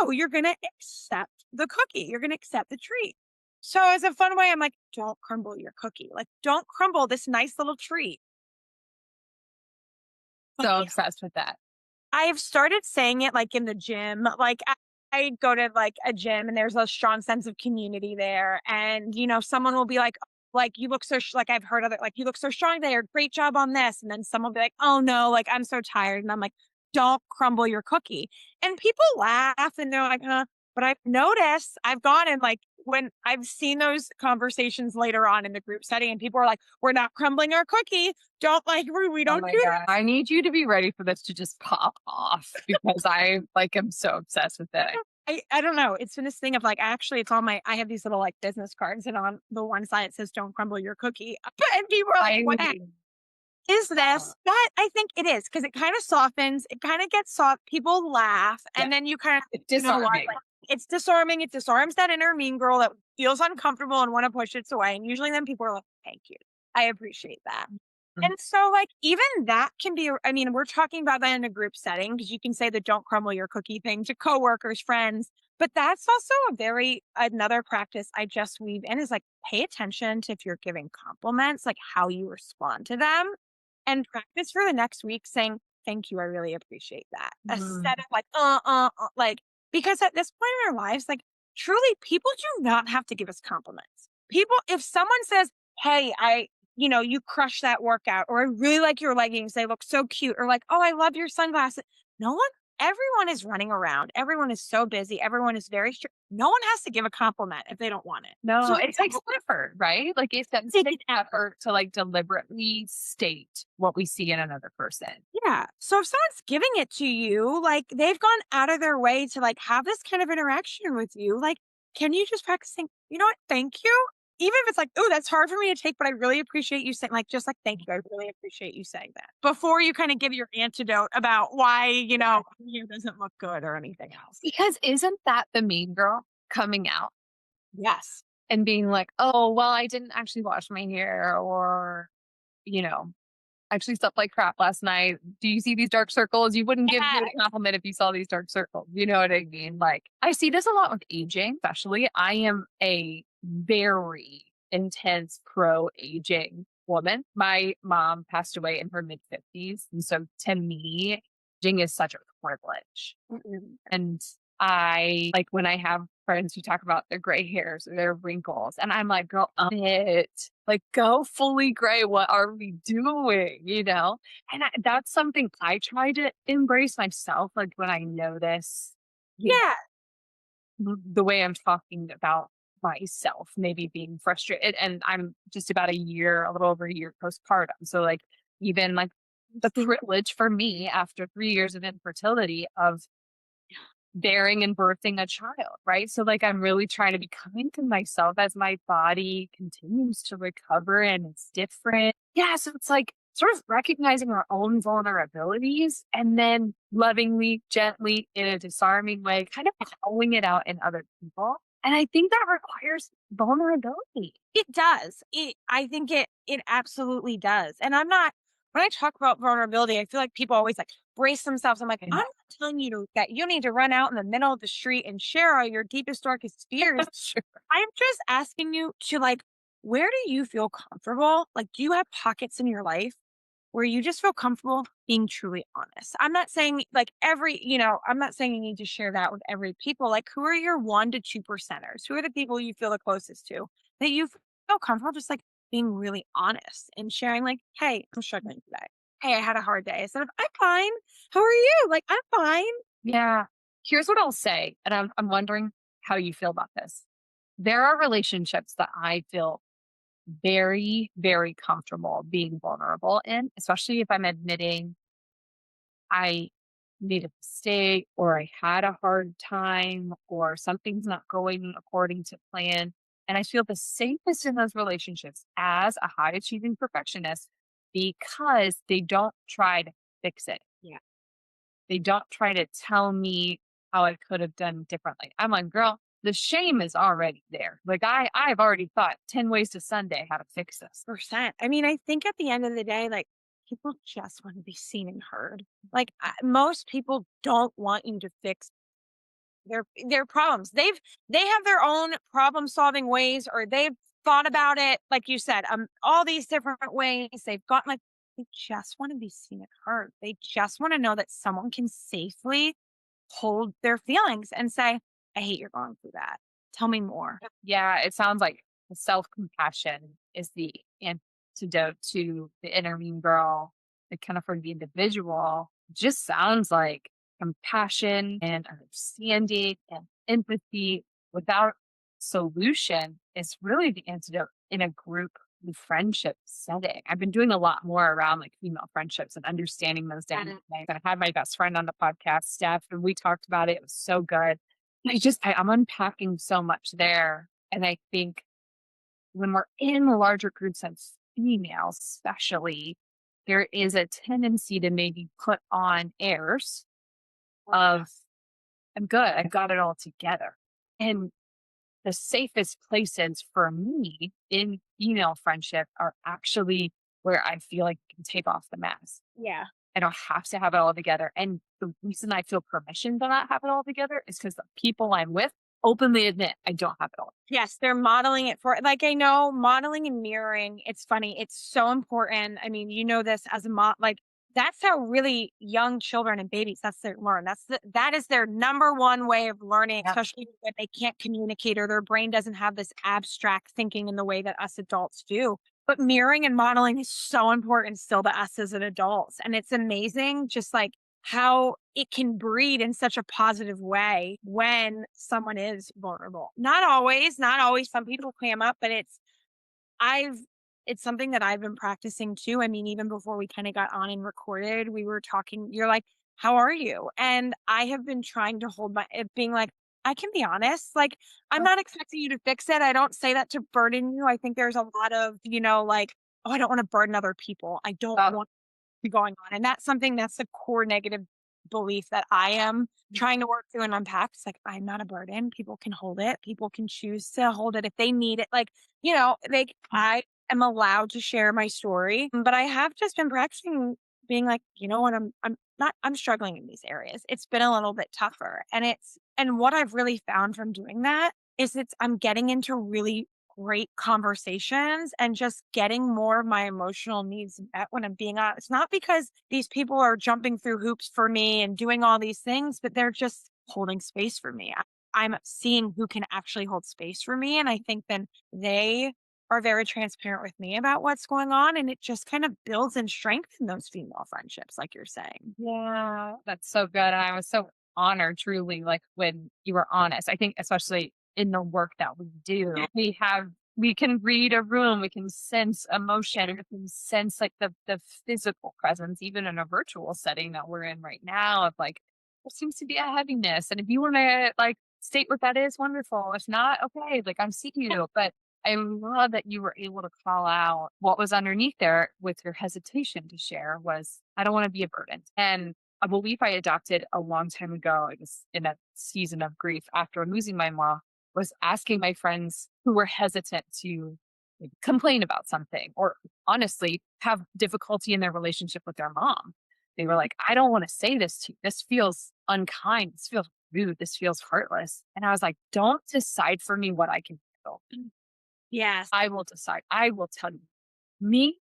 No, you're going to accept the cookie. You're going to accept the treat. So as a fun way, I'm like, don't crumble your cookie. Like, don't crumble this nice little treat. So obsessed with that. I have started saying it like in the gym. Like I go to like a gym and there's a strong sense of community there. And, someone will be like, you look so, like I've heard other, like, you look so strong today, or great job on this. And then someone will be like, oh no, like I'm so tired. And I'm like, don't crumble your cookie. And people laugh and they're like, huh. But I've noticed, I've gone and like, when I've seen those conversations later on in the group setting and people are like, we're not crumbling our cookie. Don't like, we Oh don't my do God. I need you to be ready for this to just pop off because I like am so obsessed with it. I don't know. It's been this thing of like, actually, it's on I have these little like business cards, and on the one side it says, don't crumble your cookie. And people are like, I what is this? But I think it is, because it kind of softens, it kind of gets soft. People laugh. Yeah. And then you kind of, It's you know what? disarming. Like, it's disarming. It disarms that inner mean girl that feels uncomfortable and want to push it away. And usually then people are like, thank you. I appreciate that. Mhm. And so, like, even that can be, I mean, we're talking about that in a group setting because you can say the don't crumble your cookie thing to coworkers, friends. But that's also another practice I just weave in is like, pay attention to if you're giving compliments, like how you respond to them, and practice for the next week saying, thank you. I really appreciate that. Instead of like, like, because at this point in our lives, like, truly, people do not have to give us compliments. People, if someone says, hey, you crushed that workout, or I really like your leggings, they look so cute, or like, oh, I love your sunglasses. Everyone is running around. Everyone is so busy. Everyone is very strict. No one has to give a compliment if they don't want it. No, So it takes effort, right? Like it takes effort to like deliberately state what we see in another person. yeah. So if someone's giving it to you, like they've gone out of their way to like have this kind of interaction with you, like, can you just practice saying, you know what, thank you? Even if it's like, oh, that's hard for me to take, but I really appreciate you saying, like, just like, thank you. I really appreciate you saying that before you kind of give your antidote about why, it doesn't look good or anything else. Because isn't that the mean girl coming out Yes. and being like, oh, well, I didn't actually wash my hair, or, you know, I actually slept like crap last night. Do you see these dark circles? You wouldn't give me Yes. a compliment if you saw these dark circles. You know what I mean? Like, I see this a lot with aging, especially. I am a very intense pro aging woman. My mom passed away in her mid 50s. And so to me, aging is such a privilege. Mm-mm. And I like when I have friends who talk about their gray hairs or their wrinkles, and I'm like, girl, own it. Like, go fully gray. What are we doing? And that's something I try to embrace myself. Like, when I notice Yeah. the way I'm talking about myself, maybe being frustrated. And I'm just about a little over a year postpartum. So, like, even like the privilege for me after 3 years of infertility of bearing and birthing a child, right? So like I'm really trying to be kind to myself as my body continues to recover and it's different. Yeah, so it's like sort of recognizing our own vulnerabilities and then lovingly, gently, in a disarming way, kind of calling it out in other people. And I think that requires vulnerability. It does. I think it absolutely does. And I'm not when I talk about vulnerability, I feel like people always like brace themselves. I'm like, I'm Yeah. not telling you that you need to run out in the middle of the street and share all your deepest, darkest fears. Sure. I'm just asking you to like, where do you feel comfortable? Like, do you have pockets in your life where you just feel comfortable being truly honest? I'm not saying like I'm not saying you need to share that with every people. Like, who are your 1 to 2 percenters? Who are the people you feel the closest to that you feel comfortable just like being really honest and sharing, like, hey, I'm struggling today. Hey, I had a hard day. Instead of, I'm fine. How are you? Like, I'm fine. Yeah. Here's what I'll say, and I'm wondering how you feel about this. There are relationships that I feel very, very comfortable being vulnerable in, especially if I'm admitting I made a mistake or I had a hard time or something's not going according to plan. And I feel the safest in those relationships as a high achieving perfectionist because they don't try to fix it. Yeah. They don't try to tell me how I could have done differently. I'm like, girl, the shame is already there. Like I've already thought 10 ways to Sunday how to fix this. Percent. I mean, I think at the end of the day, like people just want to be seen and heard. Like most people don't want you to fix their problems. They have their own problem solving ways, or they've thought about it, like you said, all these different ways. They've gotten like they just want to be seen and heard. They just want to know that someone can safely hold their feelings and say, "I hate you're going through that. Tell me more." Yeah, it sounds like self compassion is the antidote to the inner mean girl. It kind of for the individual just sounds like compassion and understanding and empathy without solution is really the antidote in a group friendship setting. I've been doing a lot more around like female friendships and understanding those dynamics. I had my best friend on the podcast, Steph, and we talked about it. It was so good. I'm unpacking so much there. And I think when we're in larger groups of females, especially, there is a tendency to maybe put on airs of, I'm good, I've got it all together. And the safest places for me in female friendship are actually where I feel like I can take off the mask. Yeah. I don't have to have it all together. And the reason I feel permission to not have it all together is because the people I'm with openly admit I don't have it all. Yes, they're modeling it for like, I know modeling and mirroring, it's funny, it's so important. I mean, you know this as a mom, like, that's how really young children and babies, that's their learn. That is their number one way of learning, Yeah. especially when they can't communicate or their brain doesn't have this abstract thinking in the way that us adults do. But mirroring and modeling is so important still to us as an adults. And it's amazing just like how it can breed in such a positive way when someone is vulnerable. Not always. Some people clam up, but I've it's something that I've been practicing too. I mean, even before we kind of got on and recorded, we were talking. You're like, "How are you?" And I have been trying to hold my it being like, I can be honest. Like, I'm not expecting you to fix it. I don't say that to burden you. I think there's a lot of, like, oh, I don't want to burden other people. I don't Uh, want going on. And that's something that's the core negative belief that I am trying to work through and unpack. It's like, I'm not a burden. People can hold it. People can choose to hold it if they need it. Like, I am allowed to share my story, but I have just been practicing being like, you know what, I'm struggling in these areas. It's been a little bit tougher. And what I've really found from doing that is I'm getting into really great conversations and just getting more of my emotional needs met when I'm being honest. Not because these people are jumping through hoops for me and doing all these things, but they're just holding space for me. I'm seeing who can actually hold space for me. And I think then they are very transparent with me about what's going on. And it just kind of builds and strengthens those female friendships, like you're saying. yeah, that's so good. And I was so honored, truly, like when you were honest. I think, especially in the work that we do, we can read a room, we can sense emotion, we can sense like the physical presence, even in a virtual setting that we're in right now, of like, there seems to be a heaviness. And if you want to like state what that is, wonderful. If not, okay, like I'm seeing you. But I love that you were able to call out what was underneath there with your hesitation to share was, I don't want to be a burden. And a belief I adopted a long time ago, I was in a season of grief after losing my mom. was asking my friends who were hesitant to complain about something or honestly have difficulty in their relationship with their mom. They were like, I don't want to say this to you. This feels unkind. This feels rude. This feels heartless. And I was like, don't decide for me what I can handle. Yes. I will decide. I will tell you. Me,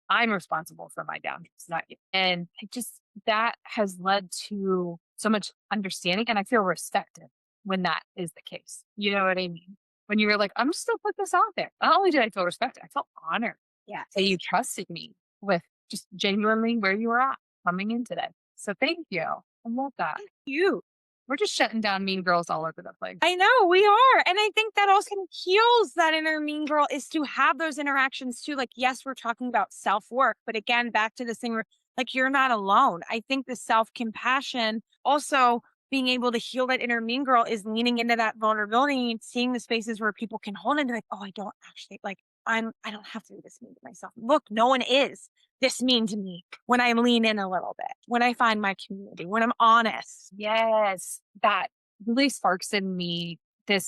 I'm responsible for my boundaries, not you. And I just, that has led to so much understanding. And I feel respected when that is the case. You know what I mean? When you were like, I'm just going to put this out there. Not only did I feel respected, I felt honored that Yes. you trusted me with just genuinely where you were at coming in today. So thank you. I love that. You. We're just shutting down mean girls all over the place. I know we are. And I think that also heals that inner mean girl is to have those interactions too. Like, yes, we're talking about self work, but again, back to this thing where like you're not alone. I think the self compassion also being able to heal that inner mean girl is leaning into that vulnerability and seeing the spaces where people can hold into like, oh, I don't actually like, I don't have to be this mean to myself. Look, no one is this mean to me when I lean in a little bit, when I find my community, when I'm honest. Yes, that really sparks in me the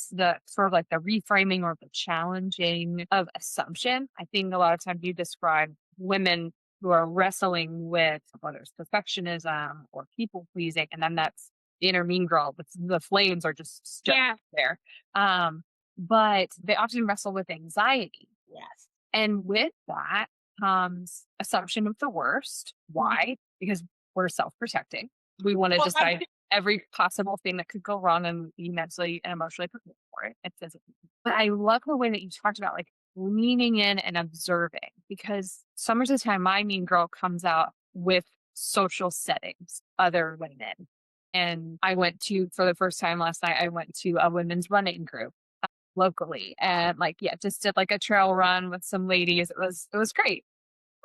sort of like the reframing or the challenging of assumption. I think a lot of times you describe women who are wrestling with whether it's perfectionism or people pleasing, and then that's the inner mean girl. The flames are just stuck Yeah. there. Um, but they often wrestle with anxiety. Yes. And with that comes assumption of the worst. Mhm. Why? Because we're self-protecting. We want to Well, decide every possible thing that could go wrong and be mentally and emotionally prepared for it and physically. But I love the way that you talked about like leaning in and observing because some of the time my mean girl comes out with social settings, other women. And I went to, for the first time last night, I went to a women's running group locally and like, yeah, just did like a trail run with some ladies. It was great.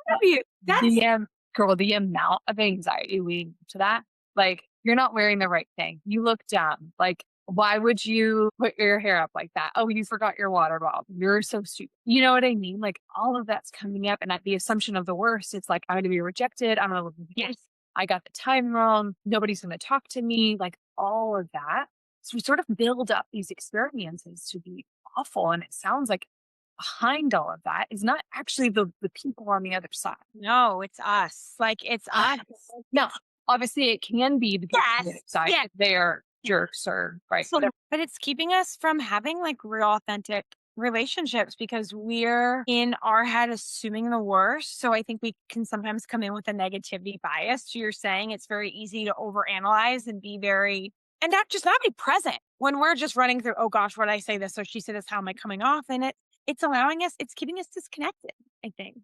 have you. That's The girl, the amount of anxiety leading to that, like, you're not wearing the right thing. You look dumb. Like, why would you put your hair up like that? Oh, you forgot your water bottle. You're so stupid. You know what I mean? Like, all of that's coming up, and at the assumption of the worst, it's like, I'm going to be rejected. I'm going to look yes. I got the time wrong. Nobody's going to talk to me. Like, all of that. So we sort of build up these experiences to be awful. And it sounds like behind all of that is not actually the people on the other side. No, it's us. Like it's us. No, obviously it can be the people on the other Yes. side Yeah. if they're jerks or right, So, whatever. but it's keeping us from having like real authentic relationships because we're in our head assuming the worst. So I think we can sometimes come in with a negativity bias. So you're saying it's very easy to overanalyze and be very and not be present when we're just running through, oh gosh, what did I say this? So she said this, how am I coming off? And it's allowing us, it's keeping us disconnected, I think.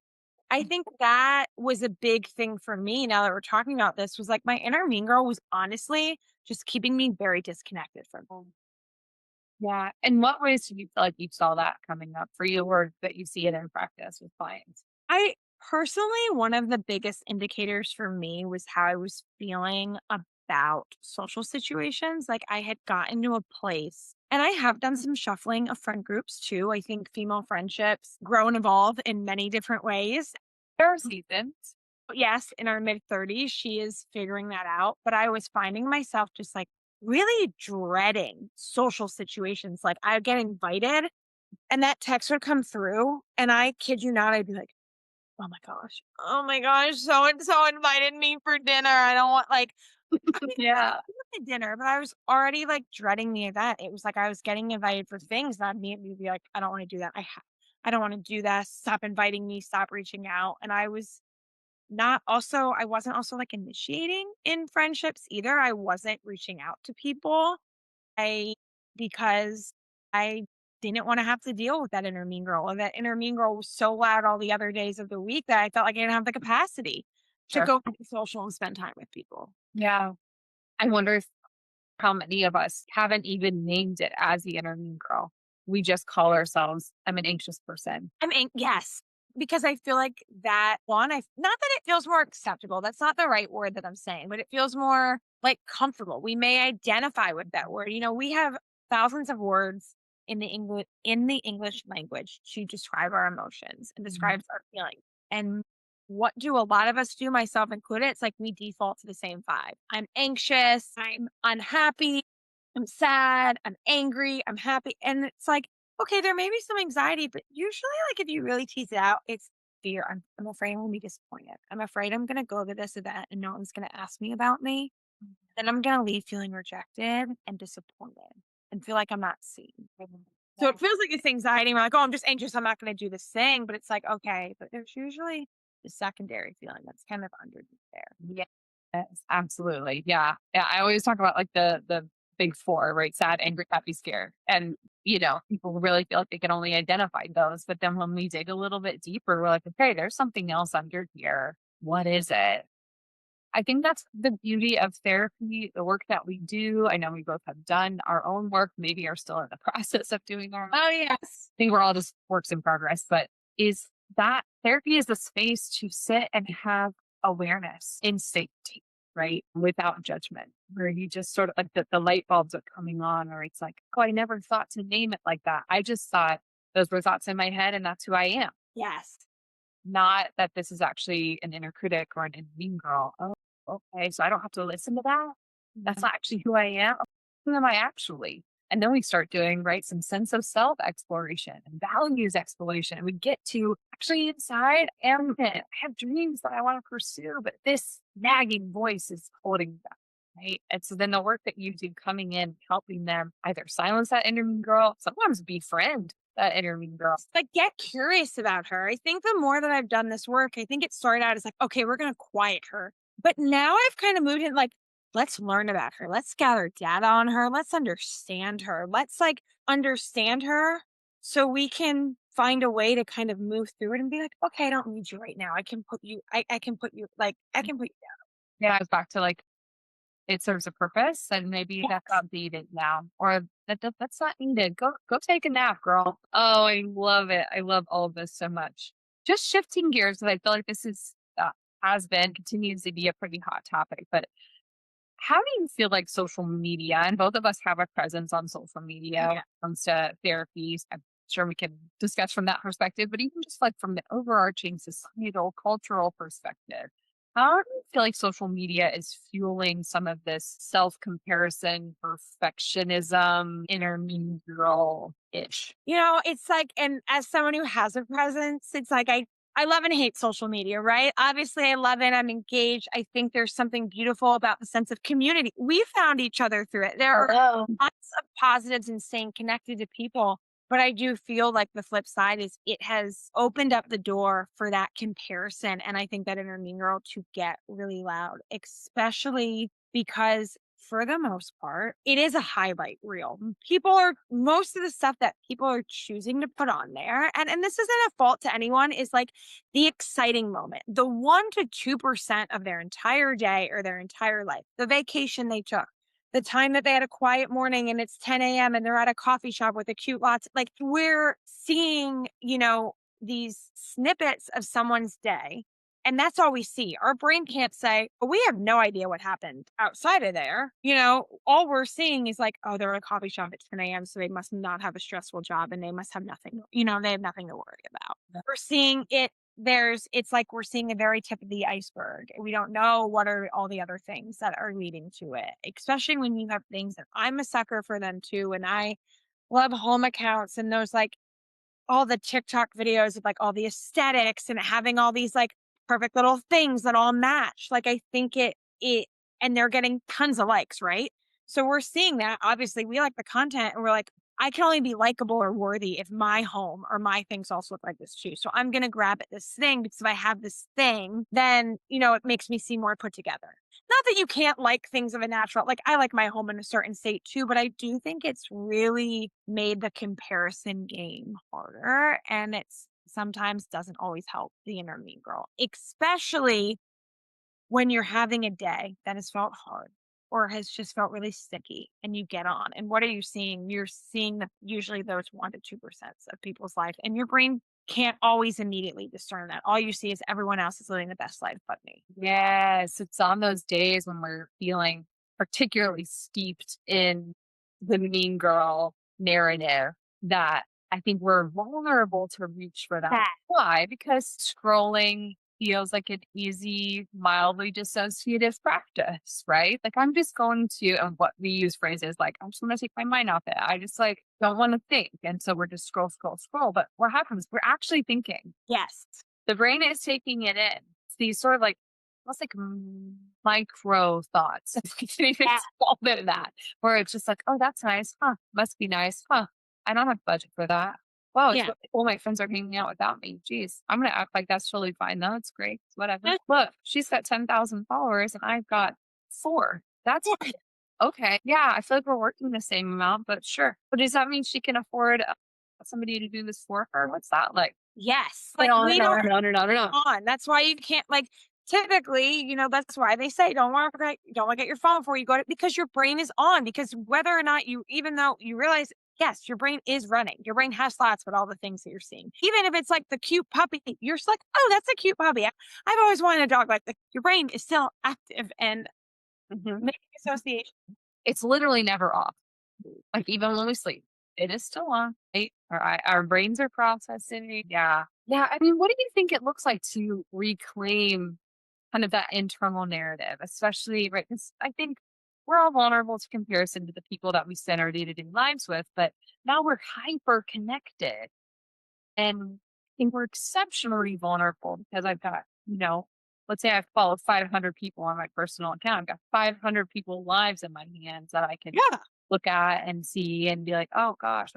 I think that was a big thing for me now that we're talking about this was like my inner mean girl was honestly just keeping me very disconnected from home. Yeah. In what ways do you feel like you saw that coming up for you or that you see it in practice with clients? I personally, one of the biggest indicators for me was how I was feeling about social situations. Like I had gotten to a place, and I have done some shuffling of friend groups too. I think female friendships grow and evolve in many different ways. There are seasons. But yes, in our mid 30s, she is figuring that out. But I was finding myself just like really dreading social situations. Like I would get invited and that text would come through, and I kid you not, I'd be like, "Oh my gosh. Oh my gosh, so and so invited me for dinner. I don't want like I mean, Yeah. I wanted dinner, but I was already like dreading the event. It was like I was getting invited for things that made me be like, I don't want to do that. I don't want to do that. Stop inviting me. Stop reaching out. And I wasn't also like initiating in friendships either. I wasn't reaching out to people. I because I didn't wanna have to deal with that inner mean girl, and that inner mean girl was so loud all the other days of the week that I felt like I didn't have the capacity to Sure. go be social and spend time with people. Yeah. I wonder if how many of us haven't even named it as the inner mean girl. We just call ourselves, I'm an anxious person. I mean, yes, because I feel like that one, I not that it feels more acceptable, that's not the right word that I'm saying, but it feels more, like, comfortable. We may identify with that word. You know, we have thousands of words in the English language to describe our emotions and Mhm. describes our feelings. And what do a lot of us do, myself included? It's like we default to the same 5. I'm anxious, I'm unhappy, I'm sad, I'm angry, I'm happy. And it's like, okay, there may be some anxiety, but usually, like, if you really tease it out, it's fear. I'm afraid I'm gonna be disappointed. I'm afraid I'm gonna go to this event and no one's gonna ask me about me. Then I'm gonna leave feeling rejected and disappointed and feel like I'm not seen. So it feels like it's anxiety. We're like, oh, I'm just anxious. I'm not gonna do this thing. But it's like, okay, but there's usually the secondary feeling that's kind of underneath there. Yes, absolutely. Yeah. Yeah. I always talk about like the big four, right? Sad, angry, happy, scared. And people really feel like they can only identify those. But then when we dig a little bit deeper, we're like, okay, there's something else under here. What is it? I think that's the beauty of therapy, the work that we do. I know we both have done our own work, maybe are still in the process of doing our own. Oh yes. I think we're all just works in progress, but is that therapy is a space to sit and have awareness in safety, right? Without judgment, where you just sort of like the light bulbs are coming on, or it's like, oh, I never thought to name it like that. I just thought those were thoughts in my head and that's who I am. Yes. Not that this is actually an inner critic or an inner mean girl. Oh, okay. So I don't have to listen to that. That's not actually who I am. Who am I actually? And then we start doing, right, some sense of self exploration and values exploration. And we get to actually inside, I have dreams that I want to pursue, but this nagging voice is holding me back. Right. And so then the work that you do coming in, helping them either silence that inner mean girl, sometimes befriend that inner mean girl. Like, get curious about her. I think the more that I've done this work, I think it started out as like, okay, we're gonna quiet her. But now I've kind of moved it like, let's learn about her. Let's gather data on her. Let's understand her. Let's like understand her so we can find a way to kind of move through it and be like, okay, I don't need you right now. I can put you like I can put you Yeah, it's back to like it serves a purpose, and maybe down. that's Yes. outdated now, or that's not needed. Go take a nap, girl. Oh, I love it. I love all of this so much. Just shifting gears, because I feel like this is has been continues to be a pretty hot topic. But how do you feel like social media, and both of us have a presence on social media when Yeah. it comes to therapies? I'm sure we can discuss from that perspective, but even just like from the overarching societal, cultural perspective, how do you feel like social media is fueling some of this self comparison, perfectionism, inner mean girl ish? It's like, and as someone who has a presence, it's like I love and hate social media, right? Obviously, I love it. I'm engaged. I think there's something beautiful about the sense of community. We found each other through it. There are Hello. lots of positives in staying connected to people, but I do feel like the flip side is it has opened up the door for that comparison. And I think that inner mean girl to get really loud, especially because for the most part, it is a highlight reel. People are most of the stuff that people are choosing to put on there, and this isn't a fault to anyone, is like the exciting moment, the 1 to 2% of their entire day or their entire life, the vacation they took, the time that they had a quiet morning and it's 10 a.m. and they're at a coffee shop with a cute lots. Like we're seeing, these snippets of someone's day and that's all we see. Our brain can't say, "Well, we have no idea what happened outside of there." All we're seeing is like, oh, they're at a coffee shop at 10 a.m. So they must not have a stressful job and they must have nothing, they have nothing to worry about. We're seeing it. It's like we're seeing the very tip of the iceberg. We don't know what are all the other things that are leading to it, especially when you have things that I'm a sucker for them too. And I love home accounts and those like all the TikTok videos of like all the aesthetics and having all these like perfect little things that all match. Like I think and they're getting tons of likes, right? So we're seeing that. Obviously, we like the content and we're like, I can only be likable or worthy if my home or my things also look like this too. So I'm gonna grab at this thing because if I have this thing, then it makes me seem more put together. Not that you can't like things of a natural, like I like my home in a certain state too, but I do think it's really made the comparison game harder and it's sometimes doesn't always help the inner mean girl, especially when you're having a day that has felt hard or has just felt really sticky and you get on. And what are you seeing? You're seeing that usually those 1 to 2% of people's life and your brain can't always immediately discern that. All you see is everyone else is living the best life but me. Yes, it's on those days when we're feeling particularly steeped in the mean girl narrative that I think we're vulnerable to reach for that. That Why? Because scrolling feels like an easy, mildly dissociative practice, right? Like I'm just going to, and what we use phrases like, I just want to take my mind off it. I just like don't want to think. And so we're just scroll, scroll, scroll. But what happens? We're actually thinking. Yes. The brain is taking it in. It's these sort of like, almost like micro thoughts. If we can even Yeah. call them that, where it's just like, oh, that's nice. Huh. Must be nice. Huh. I don't have budget for that. Wow, it's Yeah. what all my friends are hanging out without me. Geez, I'm gonna act like that's totally fine. No, it's great. It's whatever. Yeah. Look, she's got 10,000 followers and I've got 4. That's Yeah. okay. Yeah, I feel like we're working the same amount, but sure. But does that mean she can afford somebody to do this for her? What's that like? Yes. And Like on we and on don't and on and on and on. on. That's why you can't like typically, that's why they say don't look at your phone before you go to because your brain is on because whether or not you even though you realize yes, your brain is running. Your brain has thoughts about all the things that you're seeing. Even if it's like the cute puppy, you're just like, oh, that's a cute puppy. I've always wanted a dog like that. Your brain is still active and Mhm. making association. It's literally never off. Like even when we sleep, it is still on. Right? Our brains are processing. Yeah. Yeah. I mean, what do you think it looks like to reclaim kind of that internal narrative, especially right? Because I think we're all vulnerable to comparison to the people that we spend our day-to-day lives with, but now we're hyper connected and I think we're exceptionally vulnerable because I've got, let's say I've followed 500 people on my personal account. I've got 500 people lives in my hands that I can Yeah. look at and see and be like, oh gosh,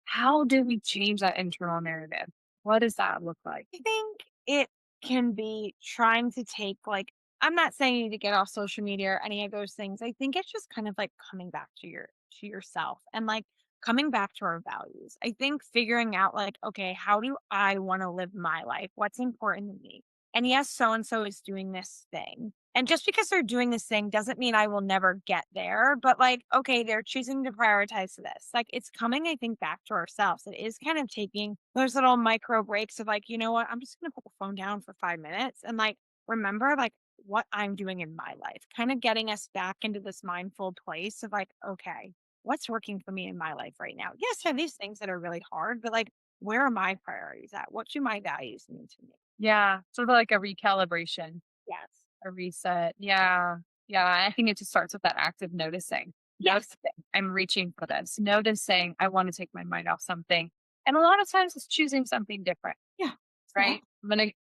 how do we change that internal narrative? What does that look like? I think it can be trying to take like I'm not saying you need to get off social media or any of those things. I think it's just kind of like coming back to yourself and like coming back to our values. I think figuring out like, okay, how do I want to live my life? What's important to me? And yes, so and so is doing this thing. And just because they're doing this thing doesn't mean I will never get there. But like, okay, they're choosing to prioritize this. Like it's coming, I think, back to ourselves. It is kind of taking those little micro breaks of like, you know what, I'm just gonna put the phone down for 5 minutes and like remember like what I'm doing in my life, kind of getting us back into this mindful place of like, okay, what's working for me in my life right now? Yes, there are these things that are really hard, but like, where are my priorities at? What do my values mean to me? Yeah, sort of like a recalibration, Yes. a reset. Yeah. Yeah. I think it just starts with that active noticing. Yes. Noticing I'm reaching for this, noticing I want to take my mind off something. And a lot of times it's choosing something different, Yeah. right? Small. I'm going to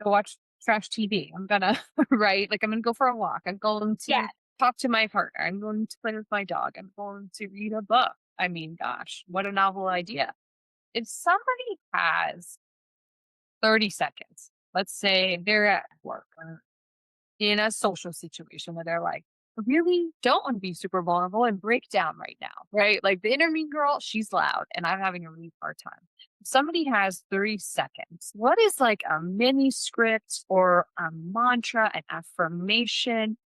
go watch trash TV. I'm gonna right? Like I'm gonna go for a walk. I'm going to Yes. talk to my partner. I'm going to play with my dog. I'm going to read a book. I mean, gosh, what a novel idea. If somebody has 30 seconds, let's say they're at work or in a social situation where they're like, I really don't want to be super vulnerable and break down right now, right? Like the inner mean girl, she's loud and I'm having a really hard time. If somebody has 30 seconds, what is like a mini script or a mantra, an affirmation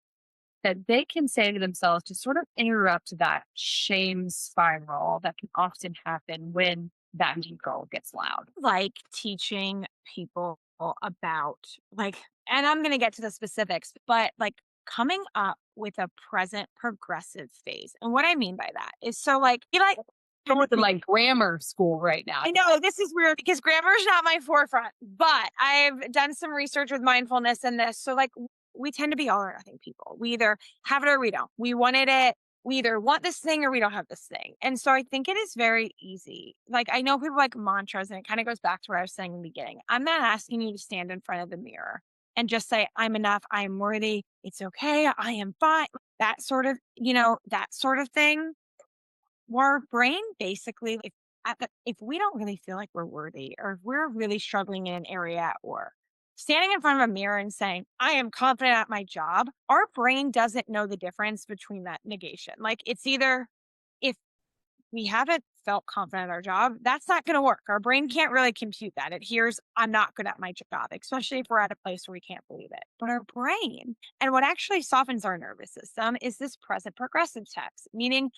that they can say to themselves to sort of interrupt that shame spiral that can often happen when that mean girl gets loud? Like teaching people about like and I'm going to get to the specifics, but like coming up with a present progressive phase. And what I mean by that is so like you like Going to like grammar school right now. I know this is weird because grammar is not my forefront, but I've done some research with mindfulness and this. So like we tend to be all or nothing people. We either have it or we don't. We wanted it. We either want this thing or we don't have this thing. And so I think it is very easy. Like I know people like mantras and it kind of goes back to what I was saying in the beginning. I'm not asking you to stand in front of the mirror and just say, I'm enough. I am worthy. It's okay. I am fine. That sort of, that sort of thing our brain basically, if we don't really feel like we're worthy or if we're really struggling in an area at work, standing in front of a mirror and saying, I am confident at my job, our brain doesn't know the difference between that negation. Like it's either if we haven't felt confident at our job, that's not going to work. Our brain can't really compute that. It hears, I'm not good at my job, especially if we're at a place where we can't believe it. But our brain, and what actually softens our nervous system is this present progressive text, meaning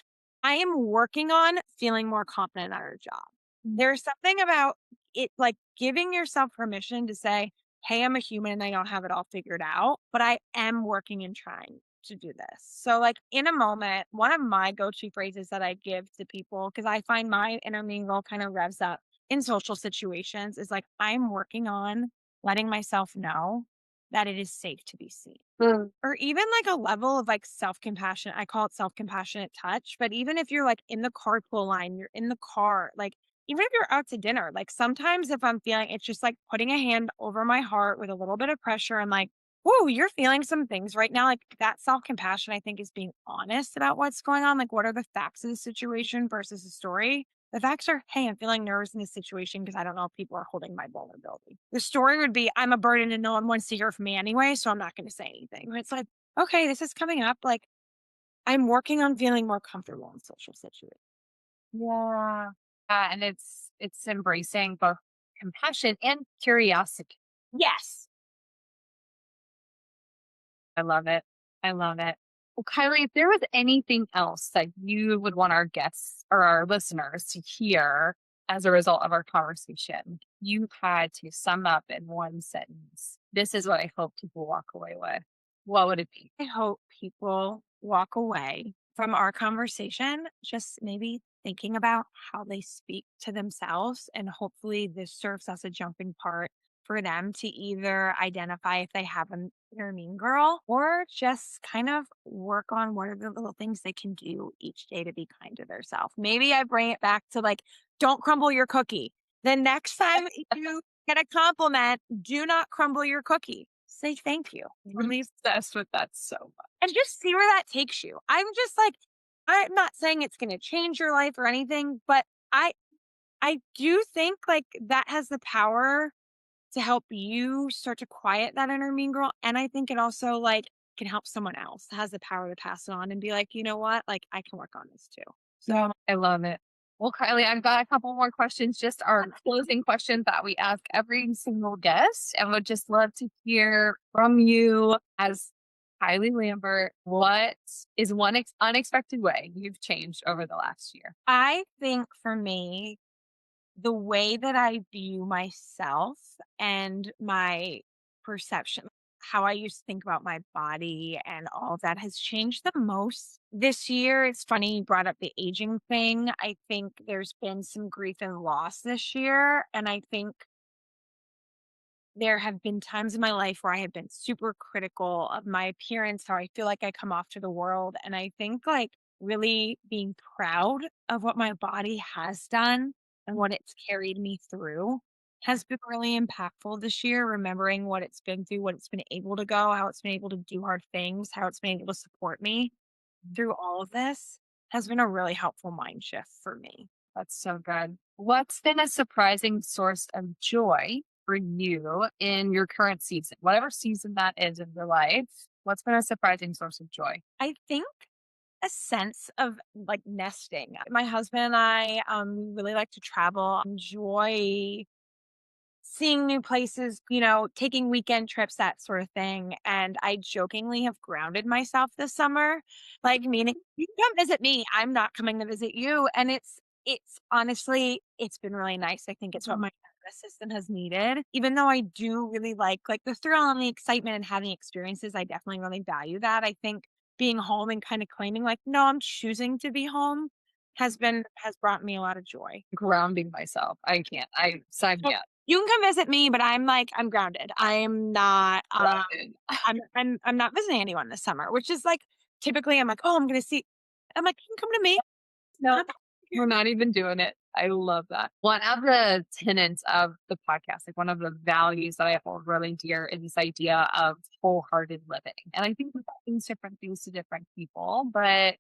I am working on feeling more confident at our job. There's something about it, like giving yourself permission to say, hey, I'm a human and I don't have it all figured out, but I am working and trying to do this. So, like in a moment, one of my go to phrases that I give to people, because I find my inner mingle kind of revs up in social situations, is like, I'm working on letting myself know that it is safe to be seen. Mm. Or even like a level of like self-compassion. I call it self-compassionate touch. But even if you're like in the carpool line, you're in the car, like even if you're out to dinner, like sometimes if I'm feeling it's just like putting a hand over my heart with a little bit of pressure and like, whoa, you're feeling some things right now. Like that self-compassion, I think, is being honest about what's going on. Like, what are the facts of the situation versus the story? The facts are, hey, I'm feeling nervous in this situation because I don't know if people are holding my vulnerability. The story would be, I'm a burden and no one wants to hear from me anyway, so I'm not going to say anything. But it's like, okay, this is coming up. Like, I'm working on feeling more comfortable in social situations. Yeah. And it's embracing both compassion and curiosity. Yes. I love it. I love it. Well, Kylie, if there was anything else that you would want our guests or our listeners to hear as a result of our conversation, you had to sum up in one sentence. This is what I hope people walk away with. What would it be? I hope people walk away from our conversation just maybe thinking about how they speak to themselves. And hopefully, this serves as a jumping part for them to either identify if they have an inner mean girl or just kind of work on what are the little things they can do each day to be kind to themselves. Maybe I bring it back to like, don't crumble your cookie. The next time you get a compliment, do not crumble your cookie. Say thank you and I'm leave obsessed with that so much. and just see where that takes you. I'm just like, I'm not saying it's going to change your life or anything, but I I do think like that has the power to help you start to quiet that inner mean girl. And I think it also like can help someone else has the power to pass it on and be like, you know what? Like I can work on this too. So Yeah, I love it. Well, Kylie, I've got a couple more questions, just our closing questions that we ask every single guest, and would just love to hear from you as Kylie Lambert. What is one unexpected way you've changed over the last year? I think for me, the way that I view myself and my perception, how I used to think about my body and all of that has changed the most this year. It's funny you brought up the aging thing. I think there's been some grief and loss this year. And I think there have been times in my life where I have been super critical of my appearance, how I feel like I come off to the world. And I think like really being proud of what my body has done and what it's carried me through has been really impactful this year, remembering what it's been through, what it's been able to go, how it's been able to do hard things, how it's been able to support me through all of this has been a really helpful mind shift for me. That's so good. What's been a surprising source of joy for you in your current season, whatever season that is in your life? What's been a surprising source of joy? I think a sense of like nesting. My husband and I really like to travel, enjoy seeing new places, taking weekend trips, that sort of thing. And I jokingly have grounded myself this summer, like meaning you can come visit me. I'm not coming to visit you. And it's honestly, it's been really nice. I think it's what my nervous system has needed. Even though I do really like the thrill and the excitement and having experiences, I definitely really value that. I think being home and kind of claiming like, no, I'm choosing to be home has brought me a lot of joy. Grounding myself. I can't. I sign me So, up. you can come visit me, but I'm like, I'm grounded. I am not, Grounded. I'm not visiting anyone this summer, which is like, typically I'm like, "Oh, I'm gonna see." I'm like, "You can come to me." No, I'm here. we're not even doing it. I love that. One of the tenets of the podcast, like one of the values that I hold really dear is this idea of wholehearted living. And I think that means different things to different people, but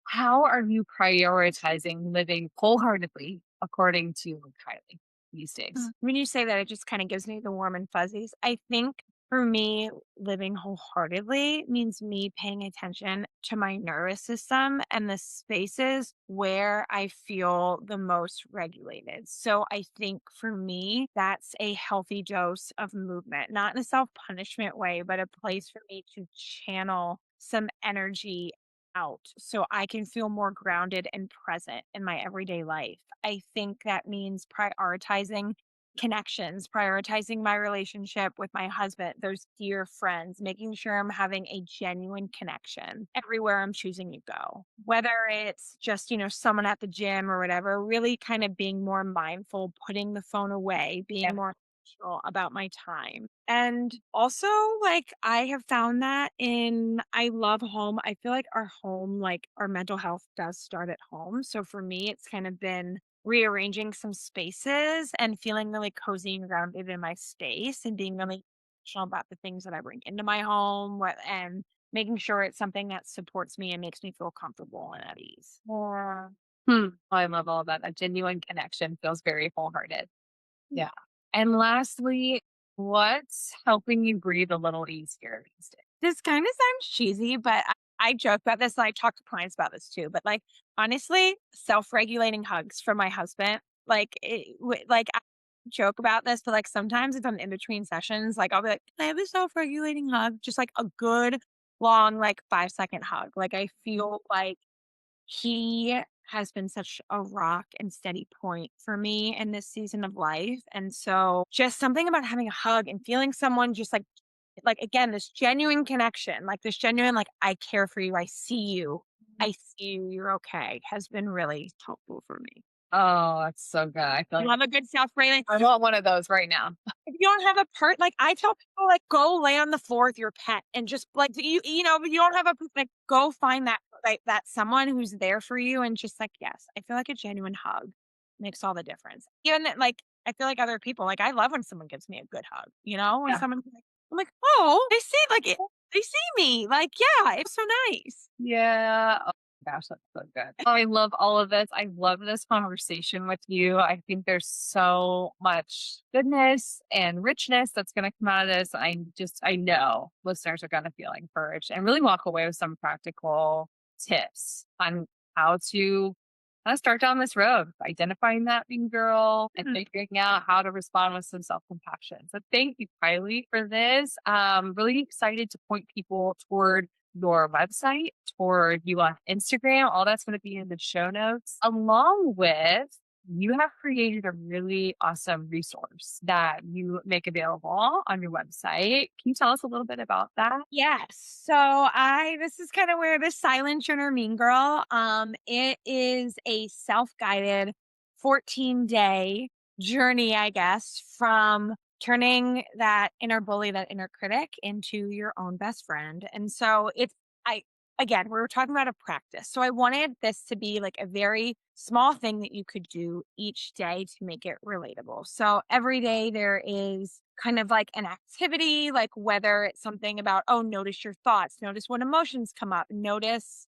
how are you prioritizing living wholeheartedly according to Kylie these days? When you say that, it just kinda gives me the warm and fuzzies. I think for me, living wholeheartedly means me paying attention to my nervous system and the spaces where I feel the most regulated. So I think for me, that's a healthy dose of movement, not in a self-punishment way, but a place for me to channel some energy out so I can feel more grounded and present in my everyday life. I think that means prioritizing connections, prioritizing my relationship with my husband, those dear friends, making sure I'm having a genuine connection everywhere I'm choosing to go. Whether it's just, someone at the gym or whatever, really kind of being more mindful, putting the phone away, Yeah. being more about my time. And also, like, I have found that I love home. I feel like our home, like, our mental health does start at home. So for me, it's kind of been rearranging some spaces and feeling really cozy and grounded in my space and being really intentional about the things that I bring into my home and making sure it's something that supports me and makes me feel comfortable and at ease. Yeah. I love all of that. A genuine connection feels very wholehearted. Yeah. And lastly, what's helping you breathe a little easier these days? This kind of sounds cheesy, but I joke about this, and I talk to clients about this too. But like, honestly, self-regulating hugs from my husband, I joke about this, but like sometimes if I'm in between sessions, like I'll be like, "Can I have a self-regulating hug?" Just like a good long, like 5-second hug. Like I feel like he has been such a rock and steady point for me in this season of life. And so just something about having a hug and feeling someone just like again, this genuine connection, like this genuine, like, I care for you, I see you, you're okay, has been really helpful for me. Oh, that's so good. I feel You like love a good self-regulating. I want one of those right now. If you don't have a part, like, I tell people, like, go lay on the floor with your pet and just, like, if you don't have like, go find that someone who's there for you and just, like, yes, I feel like a genuine hug makes all the difference. Even that, like, I feel like other people, like, I love when someone gives me a good hug, when Yeah. someone's like I'm like, "Oh, they see me." Like, yeah, it's so nice. Yeah. Oh my gosh, that's so good. Oh, I love all of this. I love this conversation with you. I think there's so much goodness and richness that's going to come out of this. I know listeners are going to feel encouraged and really walk away with some practical tips on how to start down this road, identifying that being girl and Mm. figuring out how to respond with some self compassion. So thank you, Kylie, for this. Really excited to point people toward your website, toward you on Instagram. All that's going to be in the show notes, along with you have created a really awesome resource that you make available on your website. Can you tell us a little bit about that? Yes. So I this is kind of where the silent inner mean girl. It is a self-guided 14-day journey, I guess, from turning that inner bully, that inner critic into your own best friend. And so it's I again, we were talking about a practice. So I wanted this to be like a very small thing that you could do each day to make it relatable. So every day there is kind of like an activity, like whether it's something about, oh, notice your thoughts, notice what emotions come up, notice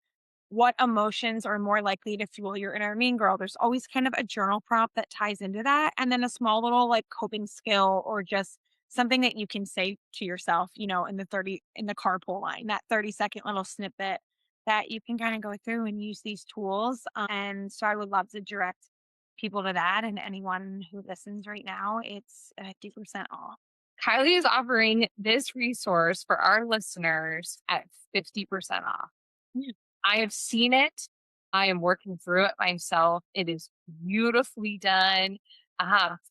what emotions are more likely to fuel your inner mean girl. There's always kind of a journal prompt that ties into that. And then a small little like coping skill or just something that you can say to yourself, in the carpool line, that 30-second little snippet that you can kind of go through and use these tools. And so I would love to direct people to that. And anyone who listens right now, it's 50% off. Kylie is offering this resource for our listeners at 50% off. I have seen it. I am working through it myself. It is beautifully done,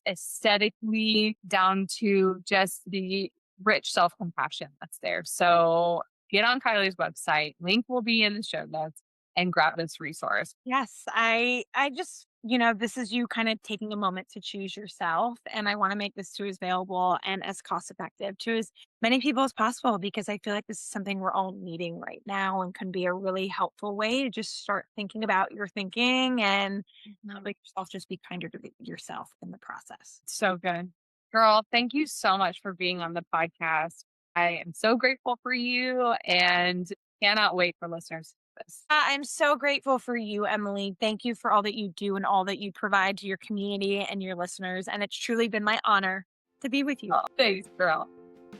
aesthetically down to just the rich self compassion that's there. So get on Kylie's website. Link will be in the show notes and grab this resource. Yes, I just, this is you kind of taking a moment to choose yourself, and I want to make this too as available and as cost effective to as many people as possible because I feel like this is something we're all needing right now and can be a really helpful way to just start thinking about your thinking and helping yourself just be kinder to yourself in the process. So good. Girl, thank you so much for being on the podcast. I am so grateful for you and cannot wait for listeners to this. I'm so grateful for you, Emily. Thank you for all that you do and all that you provide to your community and your listeners. And it's truly been my honor to be with you. Oh, thanks, girl.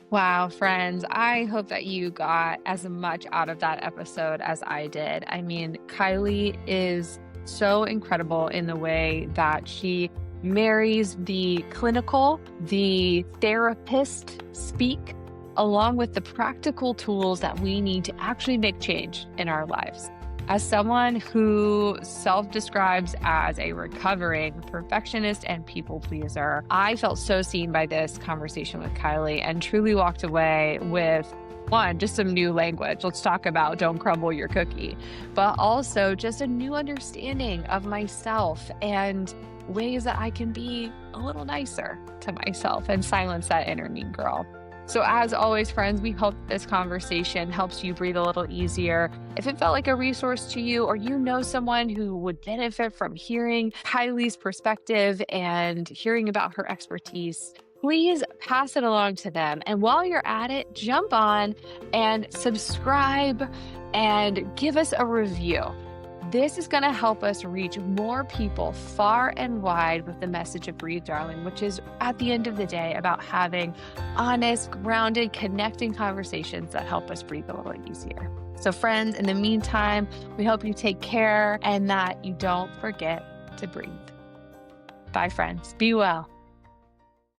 Wow, friends, I hope that you got as much out of that episode as I did. I mean, Kylie is so incredible in the way that she marries the clinical, the therapist speak, along with the practical tools that we need to actually make change in our lives. As someone who self-describes as a recovering perfectionist and people pleaser, I felt so seen by this conversation with Kylie and truly walked away with one, just some new language. Let's talk about don't crumble your cookie, but also just a new understanding of myself and ways that I can be a little nicer to myself and silence that inner mean girl. So, as always, friends, we hope this conversation helps you breathe a little easier. If it felt like a resource to you, or you know someone who would benefit from hearing Kylie's perspective and hearing about her expertise, please pass it along to them. And while you're at it, jump on and subscribe and give us a review. This is going to help us reach more people far and wide with the message of Breathe, Darling, which is at the end of the day about having honest, grounded, connecting conversations that help us breathe a little easier. So friends, in the meantime, we hope you take care and that you don't forget to breathe. Bye, friends. Be well.